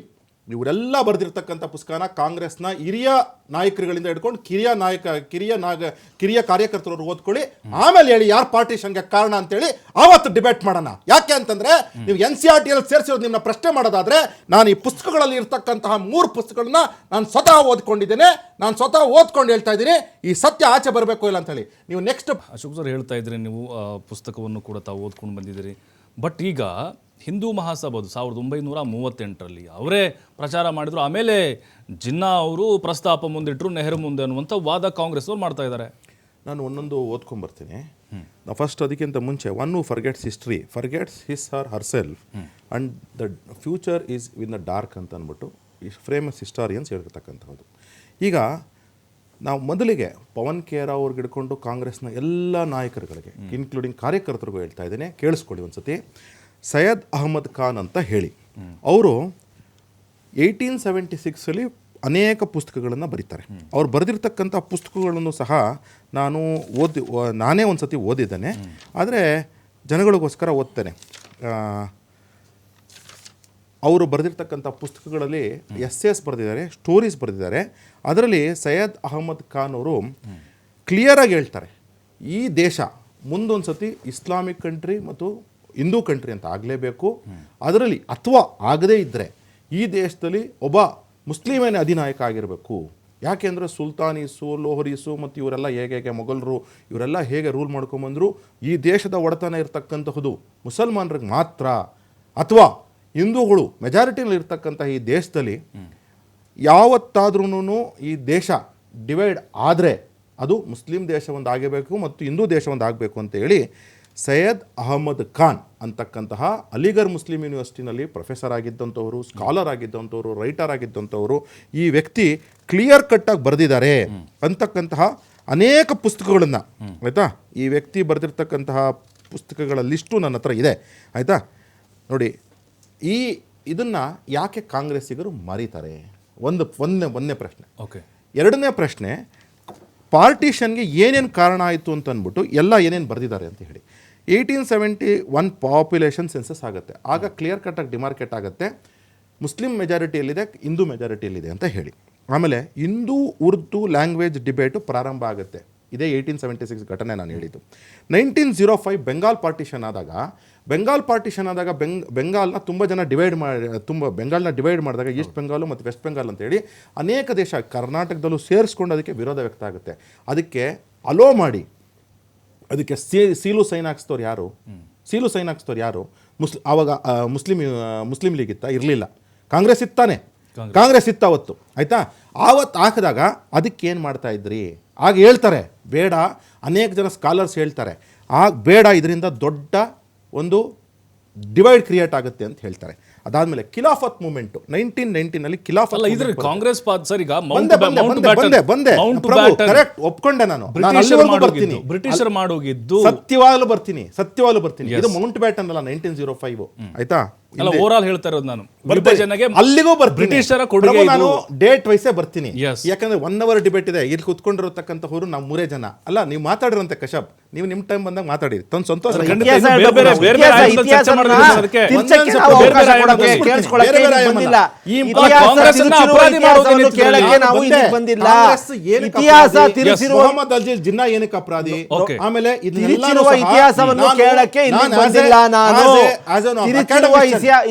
ಇವರೆಲ್ಲ ಬರೆದಿರ್ತಕ್ಕಂಥ ಪುಸ್ತಕನ ಕಾಂಗ್ರೆಸ್ನ ಹಿರಿಯ ನಾಯಕರುಗಳಿಂದ ಹಿಡ್ಕೊಂಡು ಕಿರಿಯ ಕಾರ್ಯಕರ್ತರು ಓದ್ಕೊಳ್ಳಿ. ಆಮೇಲೆ ಹೇಳಿ ಯಾರು ಪಾರ್ಟಿಷನ್ಗೆ ಕಾರಣ ಅಂತೇಳಿ ಆವತ್ತು ಡಿಬೇಟ್ ಮಾಡೋಣ. ಯಾಕೆ ಅಂತಂದ್ರೆ ನೀವು NCERT ಅಲ್ಲಿ ಸೇರಿಸಿರೋದು ನಿಮ್ಮನ್ನ ಪ್ರಶ್ನೆ ಮಾಡೋದಾದ್ರೆ, ನಾನು ಈ ಪುಸ್ತಕಗಳಲ್ಲಿ ಇರ್ತಕ್ಕಂತಹ 3 ಪುಸ್ತಕಗಳನ್ನ ನಾನು ಸ್ವತಃ ಓದ್ಕೊಂಡಿದ್ದೇನೆ. ನಾನು ಸ್ವತಃ ಓದ್ಕೊಂಡು ಹೇಳ್ತಾ ಇದ್ದೀನಿ, ಈ ಸತ್ಯ ಆಚೆ ಬರಬೇಕು ಇಲ್ಲ ಅಂತೇಳಿ. ನೀವು ನೆಕ್ಸ್ಟ್ ಅಶೋಕ್ ಸರ್ ಹೇಳ್ತಾ ಇದ್ರಿ, ನೀವು ಪುಸ್ತಕವನ್ನು ಕೂಡ ತಾವು ಓದ್ಕೊಂಡು ಬಂದಿದ್ದೀರಿ. ಬಟ್ ಈಗ ಹಿಂದೂ ಮಹಾಸಭಾದು 1938ರಲ್ಲಿ ಅವರೇ ಪ್ರಚಾರ ಮಾಡಿದ್ರು, ಆಮೇಲೆ ಜಿನ್ನಾ ಅವರು ಪ್ರಸ್ತಾಪ ಮುಂದಿಟ್ಟರು ನೆಹರು ಮುಂದೆ ಅನ್ನುವಂಥ ವಾದ ಕಾಂಗ್ರೆಸ್ ಅವ್ರು ಮಾಡ್ತಾ ಇದ್ದಾರೆ. ನಾನು ಒಂದೊಂದು ಓದ್ಕೊಂಡ್ಬರ್ತೀನಿ. ಫಸ್ಟ್ ಅದಕ್ಕಿಂತ ಮುಂಚೆ, one who forgets history forgets his or her self and the future is win the dark ಅಂತ ಅಂದ್ಬಿಟ್ಟು ಈ ಫೇಮಸ್ ಹಿಸ್ಟಾರಿಯನ್ಸ್ ಹೇಳ್ತಕ್ಕಂಥದ್ದು. ಈಗ ನಾವು ಮೊದಲಿಗೆ ಪವನ್ ಖೇರಾ ಅವ್ರಿಗೆ ಹಿಡ್ಕೊಂಡು ಕಾಂಗ್ರೆಸ್ನ ಎಲ್ಲ ನಾಯಕರುಗಳಿಗೆ ಇನ್ಕ್ಲೂಡಿಂಗ್ ಕಾರ್ಯಕರ್ತರಿಗೂ ಹೇಳ್ತಾ ಇದ್ದೇನೆ, ಕೇಳಿಸ್ಕೊಳ್ಳಿ ಒಂದ್ಸತಿ. ಸೈಯದ್ ಅಹಮದ್ ಖಾನ್ ಅಂತ ಹೇಳಿ, ಅವರು 1876 ಅನೇಕ ಪುಸ್ತಕಗಳನ್ನು ಬರೀತಾರೆ. ಅವ್ರು ಬರೆದಿರ್ತಕ್ಕಂಥ ಪುಸ್ತಕಗಳನ್ನು ಸಹ ನಾನೇ ಒಂದು ಸತಿ ಓದಿದ್ದೇನೆ, ಆದರೆ ಜನಗಳಿಗೋಸ್ಕರ ಓದ್ತೇನೆ. ಅವರು ಬರೆದಿರ್ತಕ್ಕಂಥ ಪುಸ್ತಕಗಳಲ್ಲಿ ಎಸ್ಸೇಸ್ ಬರೆದಿದ್ದಾರೆ, ಸ್ಟೋರೀಸ್ ಬರೆದಿದ್ದಾರೆ. ಅದರಲ್ಲಿ ಸೈಯದ್ ಅಹಮದ್ ಖಾನ್ ಅವರು ಕ್ಲಿಯರಾಗಿ ಹೇಳ್ತಾರೆ, ಈ ದೇಶ ಮುಂದೊಂದು ಸತಿ ಇಸ್ಲಾಮಿಕ್ ಕಂಟ್ರಿ ಮತ್ತು ಹಿಂದೂ ಕಂಟ್ರಿ ಅಂತ ಆಗಲೇಬೇಕು. ಅದರಲ್ಲಿ ಅಥವಾ ಆಗದೇ ಇದ್ದರೆ ಈ ದೇಶದಲ್ಲಿ ಒಬ್ಬ ಮುಸ್ಲಿಮೇನೇ ಅಧಿನಾಯಕ ಆಗಿರಬೇಕು. ಯಾಕೆಂದರೆ ಸುಲ್ತಾನೀಸು, ಲೋಹರೀಸು ಮತ್ತು ಇವರೆಲ್ಲ ಹೇಗೆ ಮೊಘಲರು ಇವರೆಲ್ಲ ಹೇಗೆ ರೂಲ್ ಮಾಡ್ಕೊಂಬಂದರು, ಈ ದೇಶದ ಒಡೆತನ ಇರತಕ್ಕಂತಹದ್ದು ಮುಸಲ್ಮಾನರಿಗೆ ಮಾತ್ರ, ಅಥವಾ ಹಿಂದೂಗಳು ಮೆಜಾರಿಟಿನಲ್ಲಿ ಇರ್ತಕ್ಕಂಥ ಈ ದೇಶದಲ್ಲಿ ಯಾವತ್ತಾದ್ರೂ ಈ ದೇಶ ಡಿವೈಡ್ ಆದರೆ ಅದು ಮುಸ್ಲಿಂ ದೇಶ ಒಂದು ಆಗಬೇಕು ಮತ್ತು ಹಿಂದೂ ದೇಶ ಒಂದು ಆಗಬೇಕು ಅಂತ ಹೇಳಿ ಸೈಯದ್ ಅಹಮದ್ ಖಾನ್ ಅಂತಕ್ಕಂತಹ ಅಲಿಗರ್ ಮುಸ್ಲಿಂ ಯೂನಿವರ್ಸಿಟಿನಲ್ಲಿ ಪ್ರೊಫೆಸರ್ ಆಗಿದ್ದಂಥವರು, ಸ್ಕಾಲರ್ ಆಗಿದ್ದಂಥವರು, ರೈಟರ್ ಆಗಿದ್ದಂಥವರು, ಈ ವ್ಯಕ್ತಿ ಕ್ಲಿಯರ್ ಕಟ್ಟಾಗಿ ಬರೆದಿದ್ದಾರೆ ಅಂತಕ್ಕಂತಹ ಅನೇಕ ಪುಸ್ತಕಗಳನ್ನು, ಆಯಿತಾ, ಈ ವ್ಯಕ್ತಿ ಬರೆದಿರ್ತಕ್ಕಂತಹ ಪುಸ್ತಕಗಳ ಲಿಸ್ಟು ನನ್ನ ಹತ್ರ ಇದೆ, ಆಯಿತಾ. ನೋಡಿ, ಇದನ್ನು ಯಾಕೆ ಕಾಂಗ್ರೆಸ್ಸಿಗರು ಮರೀತಾರೆ? ಒಂದನೇ ಪ್ರಶ್ನೆ. ಓಕೆ. ಎರಡನೇ ಪ್ರಶ್ನೆ, ಪಾರ್ಟಿಷನ್ಗೆ ಏನೇನು ಕಾರಣ ಆಯಿತು ಅಂತ ಅಂದ್ಬಿಟ್ಟು ಎಲ್ಲ ಏನೇನು ಬರೆದಿದ್ದಾರೆ ಅಂತ ಹೇಳಿ. 1871 ಪಾಪ್ಯುಲೇಷನ್ ಸೆನ್ಸಸ್ ಆಗುತ್ತೆ. ಆಗ ಕ್ಲಿಯರ್ ಕಟ್ಟಾಗಿ ಡಿಮಾರ್ಕೆಟ್ ಆಗುತ್ತೆ, ಮುಸ್ಲಿಂ ಮೆಜಾರಿಟಿಯಲ್ಲಿದೆ, ಹಿಂದೂ ಮೆಜಾರಿಟಿಯಲ್ಲಿದೆ ಅಂತ ಹೇಳಿ. ಆಮೇಲೆ ಹಿಂದೂ ಉರ್ದು ಲ್ಯಾಂಗ್ವೇಜ್ ಡಿಬೇಟು ಪ್ರಾರಂಭ ಆಗುತ್ತೆ. ಇದೇ 1876 ಘಟನೆ ನಾನು ಹೇಳಿದ್ದು. 1905 ಬೆಂಗಾಲ್ ಪಾರ್ಟಿಷನ್ ಆದಾಗ ಬೆಂಗಾಲ್ನ ಬೆಂಗಾಲ್ನ ಡಿವೈಡ್ ಮಾಡಿದಾಗ ಈಸ್ಟ್ ಬೆಂಗಾಲು ಮತ್ತು ವೆಸ್ಟ್ ಬೆಂಗಾಲ್ ಅಂತೇಳಿ ಅನೇಕ ದೇಶ ಕರ್ನಾಟಕದಲ್ಲೂ ಸೇರಿಸ್ಕೊಂಡು ಅದಕ್ಕೆ ವಿರೋಧ ವ್ಯಕ್ತ ಆಗುತ್ತೆ. ಅದಕ್ಕೆ ಅಲೋ ಮಾಡಿ ಅದಕ್ಕೆ ಸೀಲು ಸೈನ್ ಹಾಕ್ಸ್ತವ್ರು ಯಾರು? ಆವಾಗ ಮುಸ್ಲಿಂ ಲೀಗ್ ಇತ್ತ? ಇರಲಿಲ್ಲ. ಕಾಂಗ್ರೆಸ್ ಇತ್ತಾನೆ, ಕಾಂಗ್ರೆಸ್ ಇತ್ತ ಅವತ್ತು, ಆಯಿತಾ. ಆವತ್ತು ಹಾಕಿದಾಗ ಅದಕ್ಕೆ ಏನು ಮಾಡ್ತಾ ಇದ್ರಿ? ಆಗ ಹೇಳ್ತಾರೆ ಬೇಡ, ಅನೇಕ ಜನ ಸ್ಕಾಲರ್ಸ್ ಹೇಳ್ತಾರೆ ಆಗ ಬೇಡ, ಇದರಿಂದ ದೊಡ್ಡ ಒಂದು ಡಿವೈಡ್ ಕ್ರಿಯೇಟ್ ಆಗುತ್ತೆ ಅಂತ ಹೇಳ್ತಾರೆ. ಅದಾದಮೇಲೆ ಖಿಲಾಫತ್ ಮೂವ್ಮೆಂಟು 1919ನಲ್ಲಿ ಖಿಲಾಫತ್ ಕಾಂಗ್ರೆಸ್ ಕರೆಕ್ಟ್ ಒಪ್ಕೊಂಡೆ ನಾನು. ಬ್ರಿಟಿಷರ್ ಮಾಡೋಗಿದ್ದು ಸತ್ಯವಾಗ್ಲೂ ಬರ್ತೀನಿ. ಇದು ಮೌಂಟ್ ಬ್ಯಾಟನ್ ಅಲ್ಲ, 1905, ಆಯ್ತಾ. ಓವರ್ ಆಲ್ ಹೇಳ್ತಾ ಇರೋದು ನಾನು, ಅಲ್ಲಿಗೂ ಬ್ರಿಟಿಷರ ಕೊಡುಗೆ. ನಾನು ಡೇಟ್ ವೈಸೇ ಬರ್ತೀನಿ, ಯಾಕಂದ್ರೆ 1 ಅವರ್ ಡಿಬೇಟ್ ಇದೆ. ಇಲ್ಲಿ ಕುತ್ಕೊಂಡಿರತಕ್ಕಂತವ್ರು ನಾವು 3 ಜನ ಅಲ್ಲ. ನೀವು ಮಾತಾಡಿರಂತೆ ಕಶ್ಯಪ್, ನೀವು ನಿಮ್ಮ ಟೈಮ್ ಬಂದಾಗ ಮಾತಾಡಿ, ತಂದು ಸಂತೋಷ. ಮೊಹಮ್ಮದ್ ಅಲ್ಜಿಲ್ ಜಿನ್ನಾ ಏನಕ್ಕೆ ಅಪರಾಧಿ? ಆಮೇಲೆ ಇತಿಹಾಸವನ್ನು ಕೇಳಕ್ಕೆ ಬಂದಿಲ್ಲ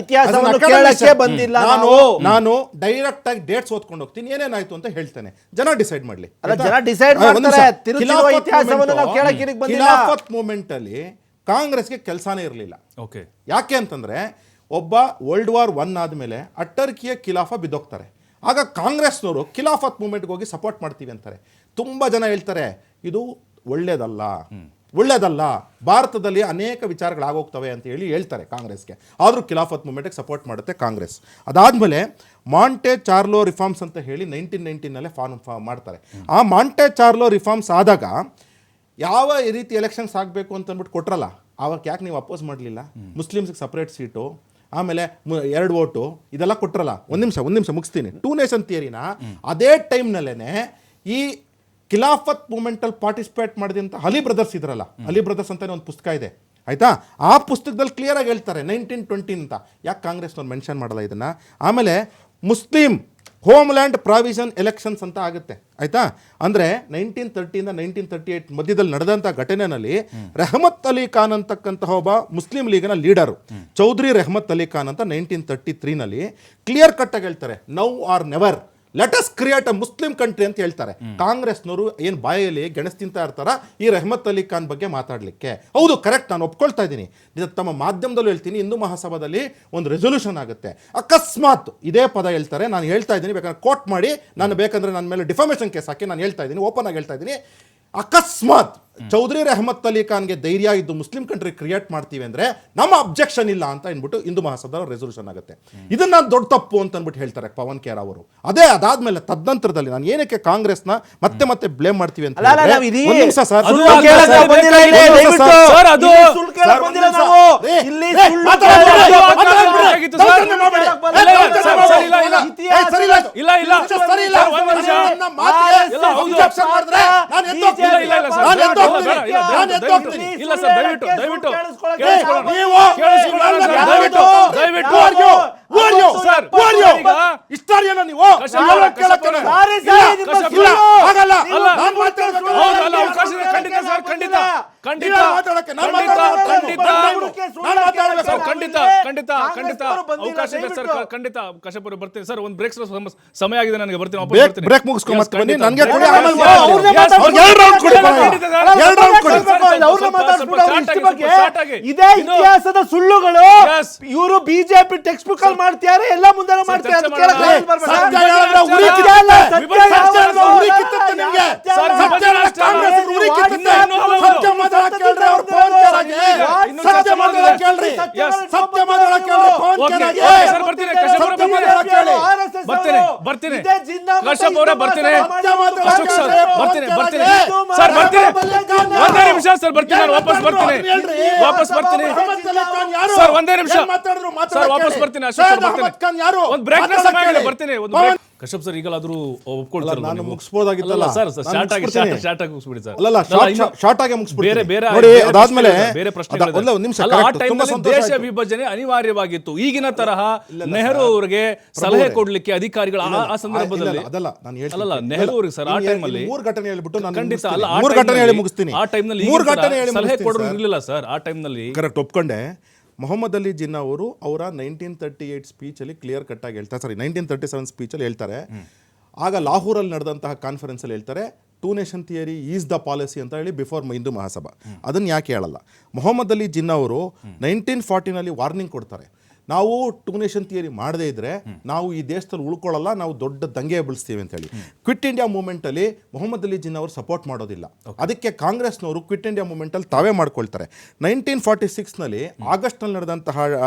ಇತಿಹಾಸವನ್ನು ಕೇಳಕ್ಕೆ ಬಂದಿಲ್ಲ. ನಾನು ಡೈರೆಕ್ಟ್ ಆಗಿ ಡೇಟ್ಸ್ ಓದ್ಕೊಂಡು ಹೋಗ್ತೀನಿ, ಏನೇನಾಯ್ತು ಅಂತ ಹೇಳ್ತೇನೆ, ಜನ ಡಿಸೈಡ್ ಮಾಡ್ಲಿ. ಖಿಲಾಫತ್ ಮೂವ್ಮೆಂಟ್ ಅಲ್ಲಿ ಕಾಂಗ್ರೆಸ್ಗೆ ಕೆಲಸನೇ ಇರಲಿಲ್ಲ. ಯಾಕೆ ಅಂತಂದ್ರೆ, ಒಬ್ಬ ವರ್ಲ್ಡ್ ವಾರ್ 1 ಆದಮೇಲೆ ಟರ್ಕಿಯ ಖಿಲಾಫ ಬಿದ್ದೋಗ್ತಾರೆ. ಆಗ ಕಾಂಗ್ರೆಸ್ನವರು ಖಿಲಾಫತ್ ಮೂವ್ಮೆಂಟ್ಗೆ ಹೋಗಿ ಸಪೋರ್ಟ್ ಮಾಡ್ತೀವಿ ಅಂತಾರೆ. ತುಂಬ ಜನ ಹೇಳ್ತಾರೆ ಇದು ಒಳ್ಳೇದಲ್ಲ, ಭಾರತದಲ್ಲಿ ಅನೇಕ ವಿಚಾರಗಳಾಗೋಗ್ತವೆ ಅಂತ ಹೇಳ್ತಾರೆ ಕಾಂಗ್ರೆಸ್ಗೆ. ಆದರೂ ಖಿಲಾಫತ್ ಮೂವ್ಮೆಂಟ್ಗೆ ಸಪೋರ್ಟ್ ಮಾಡುತ್ತೆ ಕಾಂಗ್ರೆಸ್. ಅದಾದಮೇಲೆ ಮಾಂಟೆ ಚಾರ್ಲೋ ರಿಫಾರ್ಮ್ಸ್ ಅಂತ ಹೇಳಿ 1919ನಲ್ಲೇ ಫಾರ್ಮ್ ಮಾಡ್ತಾರೆ. ಆ ಮಾಂಟೆ ಚಾರ್ಲೋ ರಿಫಾರ್ಮ್ಸ್ ಆದಾಗ ಯಾವ ರೀತಿ ಎಲೆಕ್ಷನ್ಸ್ ಆಗಬೇಕು ಅಂತ ಅಂದ್ಬಿಟ್ಟು ಕೊಟ್ರಲ್ಲ, ಆವಾಗ ಯಾಕೆ ನೀವು ಅಪೋಸ್ ಮಾಡಲಿಲ್ಲ? ಮುಸ್ಲಿಮ್ಸ್ಗೆ ಸಪ್ರೇಟ್ ಸೀಟು, ಆಮೇಲೆ 2 ವೋಟು ಇದೆಲ್ಲ ಕೊಟ್ರಲ್ಲ. ಒಂದು ನಿಮಿಷ ಮುಗಿಸ್ತೀನಿ. 2 ನೇಷನ್ ಥಿಯರಿನ ಅದೇ ಟೈಮ್ನಲ್ಲೇ ಈ ಖಿಲಾಫತ್ ಮೂವ್ಮೆಂಟಲ್ಲಿ ಪಾರ್ಟಿಸಿಪೇಟ್ ಮಾಡಿದಂಥ ಅಲಿ ಬ್ರದರ್ಸ್ ಇದ್ರಲ್ಲ, ಅಲಿ ಬ್ರದರ್ಸ್ ಅಂತಲೇ ಒಂದು ಪುಸ್ತಕ ಇದೆ ಆಯಿತಾ, ಆ ಪುಸ್ತಕದಲ್ಲಿ ಕ್ಲಿಯರಾಗಿ ಹೇಳ್ತಾರೆ 1920 ಅಂತ. ಯಾಕೆ ಕಾಂಗ್ರೆಸ್ನವ್ರು ಮೆನ್ಷನ್ ಮಾಡಲ್ಲ ಇದನ್ನು? ಆಮೇಲೆ ಮುಸ್ಲಿಂ ಹೋಮ್ಲ್ಯಾಂಡ್ ಪ್ರಾವಿಷನ್ ಎಲೆಕ್ಷನ್ಸ್ ಅಂತ ಆಗುತ್ತೆ ಆಯಿತಾ. ಅಂದರೆ 1930ಇಂದ 1938 ಮಧ್ಯದಲ್ಲಿ ನಡೆದಂಥ ಘಟನೆಯಲ್ಲಿ ರೆಹಮತ್ ಅಲಿ ಖಾನ್ ಅಂತಕ್ಕಂತಹ ಒಬ್ಬ ಮುಸ್ಲಿಂ ಲೀಗ್ನ ಲೀಡರು, ಚೌಧರಿ ರೆಹಮತ್ ಅಲಿ ಖಾನ್ ಅಂತ 1933ನಲ್ಲಿ ಕ್ಲಿಯರ್ ಕಟ್ಟಾಗಿ ಹೇಳ್ತಾರೆ, now or never, let us create a Muslim country ಅಂತ ಹೇಳ್ತಾರೆ. ಕಾಂಗ್ರೆಸ್ನವರು ಏನು ಬಾಯಲ್ಲಿ ಗೆಣಸ್ ತಿಂತಾ ಇರ್ತಾರ ಈ ರೆಹಮತ್ ಅಲಿ ಖಾನ್ ಬಗ್ಗೆ ಮಾತಾಡಲಿಕ್ಕೆ. ಹೌದು, ಕರೆಕ್ಟ್, ನಾನು ಒಪ್ಕೊಳ್ತಾ ಇದ್ದೀನಿ. ತಮ್ಮ ಮಾಧ್ಯಮದಲ್ಲೂ ಹೇಳ್ತೀನಿ, ಹಿಂದೂ ಮಹಾಸಭಾದಲ್ಲಿ ಒಂದು ರೆಸೊಲ್ಯೂಷನ್ ಆಗುತ್ತೆ, ಅಕಸ್ಮಾತ್ ಇದೇ ಪದ ಹೇಳ್ತಾರೆ, ನಾನು ಹೇಳ್ತಾ ಇದ್ದೀನಿ, ಬೇಕಾದ್ರೆ ಕೋಟ್ ಮಾಡಿ, ನಾನು ಬೇಕಂದ್ರೆ ನನ್ನ ಮೇಲೆ ಡಿಫಾಮೇಷನ್ ಕೇಸ್ ಹಾಕಿ ನಾನು ಹೇಳ್ತಾ ಇದ್ದೀನಿ, ಓಪನ್ ಆಗಿ ಹೇಳ್ತಾ ಇದ್ದೀನಿ, ಅಕಸ್ಮಾತ್ ಚೌಧರಿ ರೆಹಮತ್ ಅಲಿ ಖಾನ್ಗೆ ಧೈರ್ಯ ಇದ್ದು ಮುಸ್ಲಿಂ ಕಂಟ್ರಿ ಕ್ರಿಯೇಟ್ ಮಾಡ್ತೀವಿ ಅಂದರೆ ನಮ್ಮ ಅಬ್ಜೆಕ್ಷನ್ ಇಲ್ಲ ಅಂತ ಅಂದ್ಬಿಟ್ಟು ಹಿಂದೂ ಮಹಾಸಭಾ ರೆಸೊಲ್ಯೂಷನ್ ಆಗುತ್ತೆ. ಇದನ್ನ ದೊಡ್ಡ ತಪ್ಪು ಅಂತ ಅಂದ್ಬಿಟ್ಟು ಹೇಳ್ತಾರೆ ಪವನ್ ಖೇರ್ ಅವರು. ಅದಾದ್ಮೇಲೆ ತದನಂತರದಲ್ಲಿ ನಾನು ಏನಕ್ಕೆ ಕಾಂಗ್ರೆಸ್ನ ಮತ್ತೆ ಬ್ಲೇಮ್ ಮಾಡ್ತೀವಿ ಅಂತ ಖಂಡಿತ ಕಶ್ಯಪ್ ಅವರು ಬರ್ತೀನಿ ಸರ್. ಒಂದು ಬ್ರೇಕ್ ಸಮಯ ಆಗಿದೆ, ನನಗೆ ಬರ್ತೀನಿ. ಬ್ರೇಕ್ ಮುಗಿಸ್ಕೊಂಡು ಬನ್ನಿ, ನನಗೆ ಇದೇ ಇತಿಹಾಸದ ಸುಳ್ಳುಗಳು ಇವರು ಬಿಜೆಪಿ ಟೆಕ್ಸ್ಟ್ ಬುಕ್ ಅಲ್ಲಿ ಮಾಡ್ತಾರೆ, ಎಲ್ಲ ಮುಂದೆ ಮಾಡ್ತಾರೆ. ಕಶ್ಯಪ್ ಸರ್ ಈಗಲಾದ್ರೂ ಒಪ್ಕೊಳ್ತಾರೆ, ನಾನು ಮುಗಿಸ್ಬೋದಾಗಿತ್ತಲ್ಲ ಸರ್. ಶಾರ್ಟ್ ಆಗಿ ಮುಗಿಸ್ಬಿಡಿ ಸರ್. ಅಲ್ಲ, ಶಾರ್ಟ್ ಆಗಿ ಮುಗಿಸ್ಬಿಡಿ. ಬೇರೆ ಅದಾದ್ಮೇಲೆ ಬೇರೆ ಪ್ರಶ್ನೆಗಳು. ದೇಶ ವಿಭಜನೆ ಅನಿವಾರ್ಯವಾಗಿತ್ತು. ಈಗಿನ ತರಹ ನೆಹರು ಅವರಿಗೆ ಸಲಹೆ ಕೊಡ್ಲಿಕ್ಕೆ ಅಧಿಕಾರಿಗಳು ಆ ಸಂದರ್ಭದಲ್ಲಿ ಅದಲ್ಲ, ನಾನು ಅಲ್ಲ, ನೆಹರು ಅವರಿಗೆ ಸರ್ ಆ ಟೈಮಲ್ಲಿ 3 ಘಟನೆ ಹೇಳ್ಬಿಟ್ಟು ನಾನು ಖಂಡಿತ ಅಲ್ಲ, 3 ಘಟನೆ ಹೇಳಿ ಮುಗಿಸ್ತೀನಿ. ಆ ಟೈಮ್ನಲ್ಲಿ ಸಲಹೆ ಕೊಡೋರು ಇರಲಿಲ್ಲ ಸರ್. ಆ ಟೈಮ್ನಲ್ಲಿ ಕರೆಕ್ಟ್ ಒಪ್ಕೊಂಡೆ. ಮೊಹಮ್ಮದ್ ಅಲಿ ಜಿನ್ನಾ ಅವರು ಅವರ 1938 ಸ್ಪೀಚಲ್ಲಿ ಕ್ಲಿಯರ್ ಕಟ್ಟಾಗಿ ಹೇಳ್ತಾರೆ, 1937 ಸ್ಪೀಚಲ್ಲಿ ಹೇಳ್ತಾರೆ. ಆಗ ಲಾಹೋರಲ್ಲಿ ನಡೆದಂತಹ ಕಾನ್ಫರೆನ್ಸಲ್ಲಿ ಹೇಳ್ತಾರೆ, 2 nation theory is the policy ಅಂತ ಹೇಳಿ ಬಿಫೋರ್ ಹಿಂದೂ ಮಹಾಸಭಾ. ಅದನ್ನು ಯಾಕೆ ಹೇಳಲ್ಲ? ಮೊಹಮ್ಮದ್ ಅಲಿ ಜಿನ್ನಾ ಅವರು 1940ನಲ್ಲಿ ವಾರ್ನಿಂಗ್ ಕೊಡ್ತಾರೆ, ನಾವು 2 ನೇಷನ್ ಥಿಯರಿ ಮಾಡದೇ ಇದ್ರೆ ನಾವು ಈ ದೇಶದಲ್ಲಿ ಉಳ್ಕೊಳ್ಳಲ್ಲ, ನಾವು ದೊಡ್ಡ ದಂಗೆ ಎಬ್ಬಿಸ್ತೀವಿ ಅಂತ ಹೇಳಿ. ಕ್ವಿಟ್ ಇಂಡಿಯಾ ಮೂವ್ಮೆಂಟಲ್ಲಿ ಮೊಹಮ್ಮದ್ ಅಲಿ ಜಿನ್ನಾ ಅವರು ಸಪೋರ್ಟ್ ಮಾಡೋದಿಲ್ಲ. ಅದಕ್ಕೆ ಕಾಂಗ್ರೆಸ್ನವರು ಕ್ವಿಟ್ ಇಂಡಿಯಾ ಮೂವ್ಮೆಂಟಲ್ಲಿ ತಾವೇ ಮಾಡ್ಕೊಳ್ತಾರೆ. 1946ನಲ್ಲಿ ಆಗಸ್ಟ್ನಲ್ಲಿ ನಡೆದಂತಹ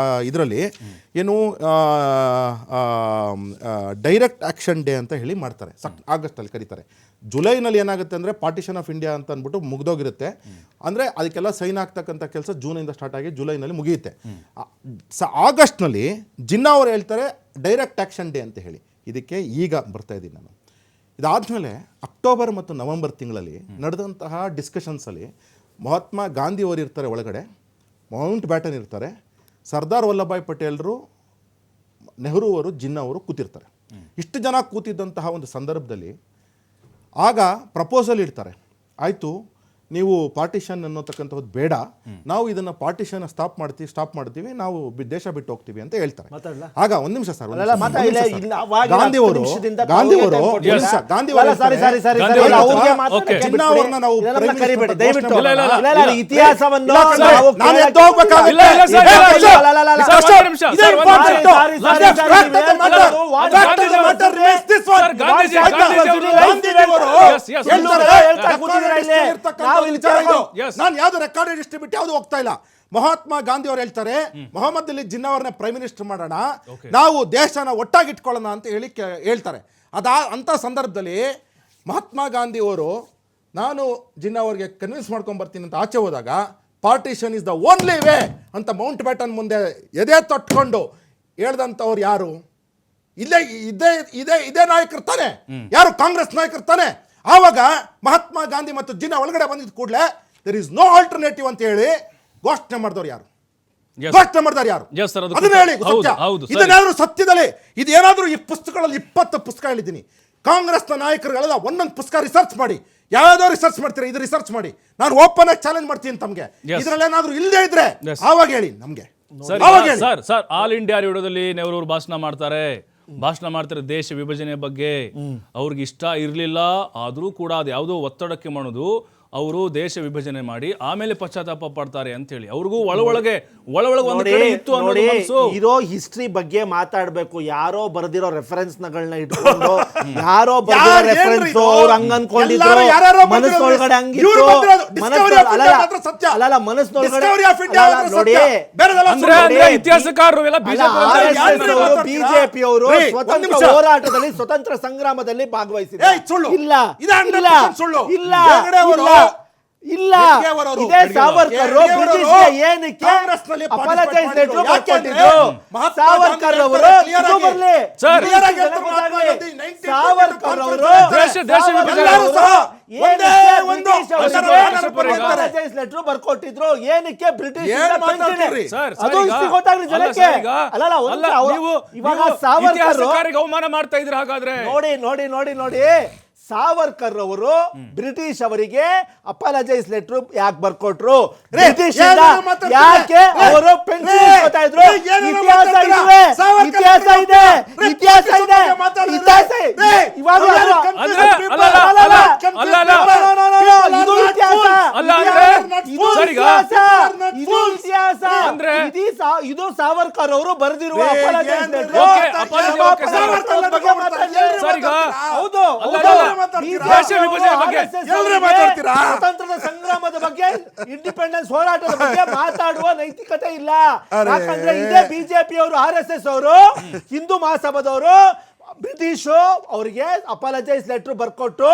ಇದರಲ್ಲಿ ಏನು ಡೈರೆಕ್ಟ್ ಆಕ್ಷನ್ ಡೇ ಅಂತ ಹೇಳಿ ಮಾಡ್ತಾರೆ, ಆಗಸ್ಟಲ್ಲಿ ಕರೀತಾರೆ. ಜುಲೈನಲ್ಲಿ ಏನಾಗುತ್ತೆ ಅಂದರೆ ಪಾರ್ಟಿಷನ್ ಆಫ್ ಇಂಡಿಯಾ ಅಂತ ಅಂದ್ಬಿಟ್ಟು ಮುಗ್ದೋಗಿರುತ್ತೆ. ಅಂದರೆ ಅದಕ್ಕೆಲ್ಲ ಸೈನ್ ಆಗ್ತಕ್ಕಂಥ ಕೆಲಸ ಜೂನಿಂದ ಸ್ಟಾರ್ಟ್ ಆಗಿ ಜುಲೈನಲ್ಲಿ ಮುಗಿಯುತ್ತೆ. ಆಗಸ್ಟ್ನಲ್ಲಿ ಜಿನ್ನಾ ಅವರು ಹೇಳ್ತಾರೆ ಡೈರೆಕ್ಟ್ ಆಕ್ಷನ್ ಡೇ ಅಂತ ಹೇಳಿ. ಇದಕ್ಕೆ ಈಗ ಬರ್ತಾ ಇದ್ದೀನಿ ನಾನು. ಇದಾದಮೇಲೆ ಅಕ್ಟೋಬರ್ ಮತ್ತು ನವೆಂಬರ್ ತಿಂಗಳಲ್ಲಿ ನಡೆದಂತಹ ಡಿಸ್ಕಷನ್ಸಲ್ಲಿ ಮಹಾತ್ಮ ಗಾಂಧಿ ಅವರು ಇರ್ತಾರೆ ಒಳಗಡೆ, ಮೌಂಟ್ ಬ್ಯಾಟನ್ ಇರ್ತಾರೆ, ಸರ್ದಾರ್ ವಲ್ಲಭಾಯ್ ಪಟೇಲ್ರು, ನೆಹರು ಅವರು, ಜಿನ್ನಾ ಅವರು ಕೂತಿರ್ತಾರೆ. ಇಷ್ಟು ಜನ ಕೂತಿದ್ದಂತಹ ಒಂದು ಸಂದರ್ಭದಲ್ಲಿ ಆಗ ಪ್ರಪೋಸಲ್ ಇಡ್ತಾರೆ, ಆಯಿತು ನೀವು ಪಾರ್ಟಿಷನ್ ಅನ್ನೋತಕ್ಕಂಥದ್ದು ಬೇಡ, ನಾವು ಇದನ್ನ ಪಾರ್ಟಿಷನ್ ಸ್ಟಾಪ್ ಮಾಡ್ತೀವಿ, ನಾವು ದೇಶ ಬಿಟ್ಟು ಹೋಗ್ತೀವಿ ಅಂತ ಹೇಳ್ತಾರೆ. ಆಗ ಒಂದ್ ನಿಮಿಷ ಸರ್, ಜಿನ್ನಾ ನಾವು ಇತಿಹಾಸವನ್ನು ನಾನು ಯಾವ್ದು ರೆಕಾರ್ಡೆಡ್ ಹಿಸ್ಟ್ರಿ ಬಿಟ್ಟು ಯಾವ್ದು ಹೋಗ್ತಾ ಇಲ್ಲ. ಮಹಾತ್ಮ ಗಾಂಧಿ ಅವರು ಹೇಳ್ತಾರೆ, ಮೊಹಮ್ಮದ್ ಅಲಿ ಜಿನ್ನಾ ಅವ್ರನ್ನ ಪ್ರೈಮ್ ಮಿನಿಸ್ಟರ್ ಮಾಡೋಣ, ನಾವು ದೇಶನ ಒಟ್ಟಾಗಿಟ್ಕೊಳ್ಳೋಣ ಅಂತ ಹೇಳ್ತಾರೆ. ಅಂತ ಸಂದರ್ಭದಲ್ಲಿ ಮಹಾತ್ಮ ಗಾಂಧಿ ಅವರು ನಾನು ಜಿನ್ನಾ ಅವ್ರಿಗೆ ಕನ್ವಿನ್ಸ್ ಮಾಡ್ಕೊಂಡ್ ಬರ್ತೀನಿ ಅಂತ ಆಚೆ ಹೋದಾಗ, partition is the only way ಅಂತ ಮೌಂಟ್ ಬ್ಯಾಟನ್ ಮುಂದೆ ಎದೆ ತೊಟ್ಕೊಂಡು ಹೇಳ್ದಂಥವ್ರು ಯಾರು? ಇದೇ ನಾಯಕರು ತಾನೆ, ಯಾರು? ಕಾಂಗ್ರೆಸ್ ನಾಯಕರು ತಾನೆ. ಆವಾಗ ಮಹಾತ್ಮ ಗಾಂಧಿ ಮತ್ತು ಜಿನ್ನಾ ಒಳಗಡೆ ಬಂದಿದ್ದ ಕೂಡಲೇ ದೇರ್ ಇಸ್ ನೋ ಆಲ್ಟರ್ನೇಟಿವ್ ಅಂತ ಹೇಳಿ ಘೋಷಣೆ ಮಾಡಿದವ್ರು ಯಾರು? ಘೋಷಣೆ ಮಾಡಿದವ್ರು ಯಾರು? ಅದನ್ನ ಹೇಳಿ. ಇದನ್ನೇನಾದ್ರೂ ಸತ್ಯದಲ್ಲಿ ಇದೇನಾದ್ರೂ ಈ ಪುಸ್ತಕಗಳಲ್ಲಿ 20 ಪುಸ್ತಕ ಹೇಳಿದ್ದೀನಿ. ಕಾಂಗ್ರೆಸ್ನ ನಾಯಕರುಗಳೆಲ್ಲ ಒಂದೊಂದು ಪುಸ್ತಕ ರಿಸರ್ಚ್ ಮಾಡಿ, ಯಾವ್ದೋ ರಿಸರ್ಚ್ ಮಾಡ್ತೀರಾ, ಇದು ರಿಸರ್ಚ್ ಮಾಡಿ. ನಾನು ಓಪನ್ ಆಗಿ ಚಾಲೆಂಜ್ ಮಾಡ್ತೀನಿ ತಮ್ಗೆ. ಇದ್ರಲ್ಲಿ ಏನಾದ್ರೂ ಇಲ್ಲದೆ ಇದ್ರೆ ಆವಾಗ ಹೇಳಿ ನಮ್ಗೆ. ಸರ್ ಆಲ್ ಇಂಡಿಯಾ ರೇಡಿಯೋದಲ್ಲಿ ನೆಹರು ಭಾಷಣ ಮಾಡ್ತಾರೆ, ದೇಶ ವಿಭಜನೆ ಬಗ್ಗೆ. ಅವ್ರಿಗೆ ಇಷ್ಟ ಇರಲಿಲ್ಲ, ಆದರೂ ಕೂಡ ಅದು ಯಾವುದೋ ಒತ್ತಡಕ್ಕೆ ಮಾಡೋದು, ಅವರು ದೇಶ ವಿಭಜನೆ ಮಾಡಿ ಆಮೇಲೆ ಪಶ್ಚಾತ್ತಾಪ ಪಡ್ತಾರೆ ಅಂತ ಹೇಳಿ ಅವ್ರಿಗೂ ಒಳಗೆ ಒಂದು ಕಡೆ ಇತ್ತು ಅನ್ನೋದು ಮನಸ್ಸು. ಇರೋ ಹಿಸ್ಟ್ರಿ ಬಗ್ಗೆ ಮಾತಾಡ್ಬೇಕು. ಯಾರೋ ಬರೆದಿರೋ ರೆಫರೆನ್ಸ್ ನಗಳನ್ನ ಇಟ್ಕೊಂಡು ಯಾರೋ ಬರೆದಿರೋ ರೆಫರೆನ್ಸ್ ಅವ್ರು ಹಂಗ ಅನ್ಕೊಂಡಿದ್ರು, ಮನಸ್ಸೊಳಗಡೆ ಹಂಗಿತ್ತು, ಅಲ್ಲ ಮನಸ್ಸೊಳಗಡೆ ನೋಡಿ. ಇತಿಹಾಸಕಾರರು ಬಿಜೆಪಿ ಅವರು ಸ್ವತಂತ್ರ ಹೋರಾಟದಲ್ಲಿ, ಸ್ವತಂತ್ರ ಸಂಗ್ರಾಮದಲ್ಲಿ ಭಾಗವಹಿಸಿದ್ರು. ಇಲ್ಲ ಇದೇ ಸಾವರ್ಕರ್ ಬ್ರಿಟಿಷ್ ಏನಕ್ಕೆ ಅಪಾಲಜೈಸ್ ಲೆಟರ್ ಬರ್ಕೊಟ್ಟಿದ್ರು? ಸಾವರ್ಕರ್ ಅವರು ಸಾವರ್ಕರ್ ಅವರು ಅಪಾಲಜೈಸ್ ಲೆಟರ್ ಬರ್ಕೊಟ್ಟಿದ್ರು ಏನಕ್ಕೆ? ಬ್ರಿಟಿಷ್ ಅದು ಗೊತ್ತಾಗ್ಲಿ ಜನಕ್ಕೆ. ಇವಾಗ ಸಾವರ್ಕರ್ ಅವಮಾನ ಮಾಡ್ತಾ ಇದ್ರು. ಹಾಗಾದ್ರೆ ನೋಡಿ ಸಾವರ್ಕರ್ ಅವರು ಬ್ರಿಟಿಷ್ ಅವರಿಗೆ ಅಪಾಲಜೈಸ್ ಲೆಟರ್ ಯಾಕೆ ಬರ್ಕೊಟ್ರು? ಬ್ರಿಟಿಷ್ ಯಾಕೆ ಅವರು ಪೆನ್ಷನ್ ಕೊಡ್ತಾ ಇದ್ರು? ಇತಿಹಾಸ ಇದೆ. ಇವಾಗ ಇದು ಸಾವರ್ಕರ್ ಅವರು ಬರೆದಿರುವ ಅಪಾಲಜೈಸ್ ಲೆಟರ್. ಹೌದು, ಸ್ವತಂತ್ರದ ಸಂಗ್ರಾಮದ ಬಗ್ಗೆ, ಇಂಡಿಪೆಂಡೆನ್ಸ್ ಹೋರಾಟದ ಬಗ್ಗೆ ಮಾತಾಡುವ ನೈತಿಕತೆ ಇಲ್ಲ. ಯಾಕಂದ್ರೆ ಇದೇ ಬಿಜೆಪಿ ಅವರು, RSS ಅವರು, ಹಿಂದೂ ಮಹಾಸಭಾದವರು ಬ್ರಿಟಿಷ್ ಅವರಿಗೆ ಅಪಾಲಜೈಸ್ ಲೆಟರ್ ಬರ್ಕೊಟ್ಟು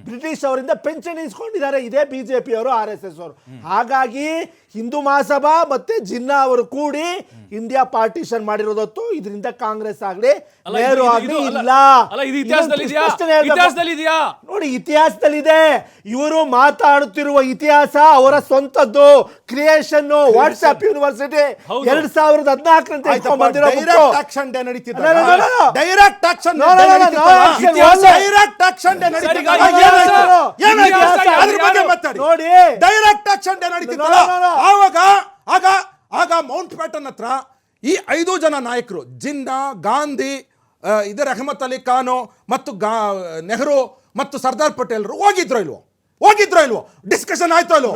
ಬ್ರಿಟಿಷ್ ಅವರಿಂದ ಪೆನ್ಷನ್ ಇಸ್ಕೊಂಡಿದ್ದಾರೆ ಇದೇ ಬಿಜೆಪಿ ಅವರು, RSS ಅವರು. ಹಾಗಾಗಿ ಹಿಂದೂ ಮಹಾಸಭಾ ಮತ್ತೆ ಜಿನ್ನಾ ಅವರು ಕೂಡಿ ಇಂಡಿಯಾ ಪಾರ್ಟಿಷನ್ ಮಾಡಿರೋದತ್ತು. ಇದರಿಂದ ಕಾಂಗ್ರೆಸ್ ಆಗ್ಲಿ ನೆಹರು ಆಗ್ಲಿ ಇಲ್ಲ. ನೋಡಿ ಇತಿಹಾಸದಲ್ಲಿದೆ. ಇವರು ಮಾತಾಡುತ್ತಿರುವ ಇತಿಹಾಸ ಅವರ ಸ್ವಂತದ್ದು, ಕ್ರಿಯೇಷನ್. ವಾಟ್ಸ್ಆಪ್ ಯೂನಿವರ್ಸಿಟಿ 2014 ಬಂದಿರೋ ಆಗ ಮೌಂಟ್ ಬ್ಯಾಟನ್ ಹತ್ರ ಈ 5 ಜನ ನಾಯಕರು, ಜಿನ್ನಾ, ಗಾಂಧಿ, ಇದರ ಅಹಮದ್ ಅಲಿ ಖಾನು ಮತ್ತು ನೆಹರು ಮತ್ತು ಸರ್ದಾರ್ ಪಟೇಲ್ ಹೋಗಿದ್ರು ಇಲ್ವೋ? ಡಿಸ್ಕಷನ್ ಆಯ್ತು ಅಲ್ವೋ?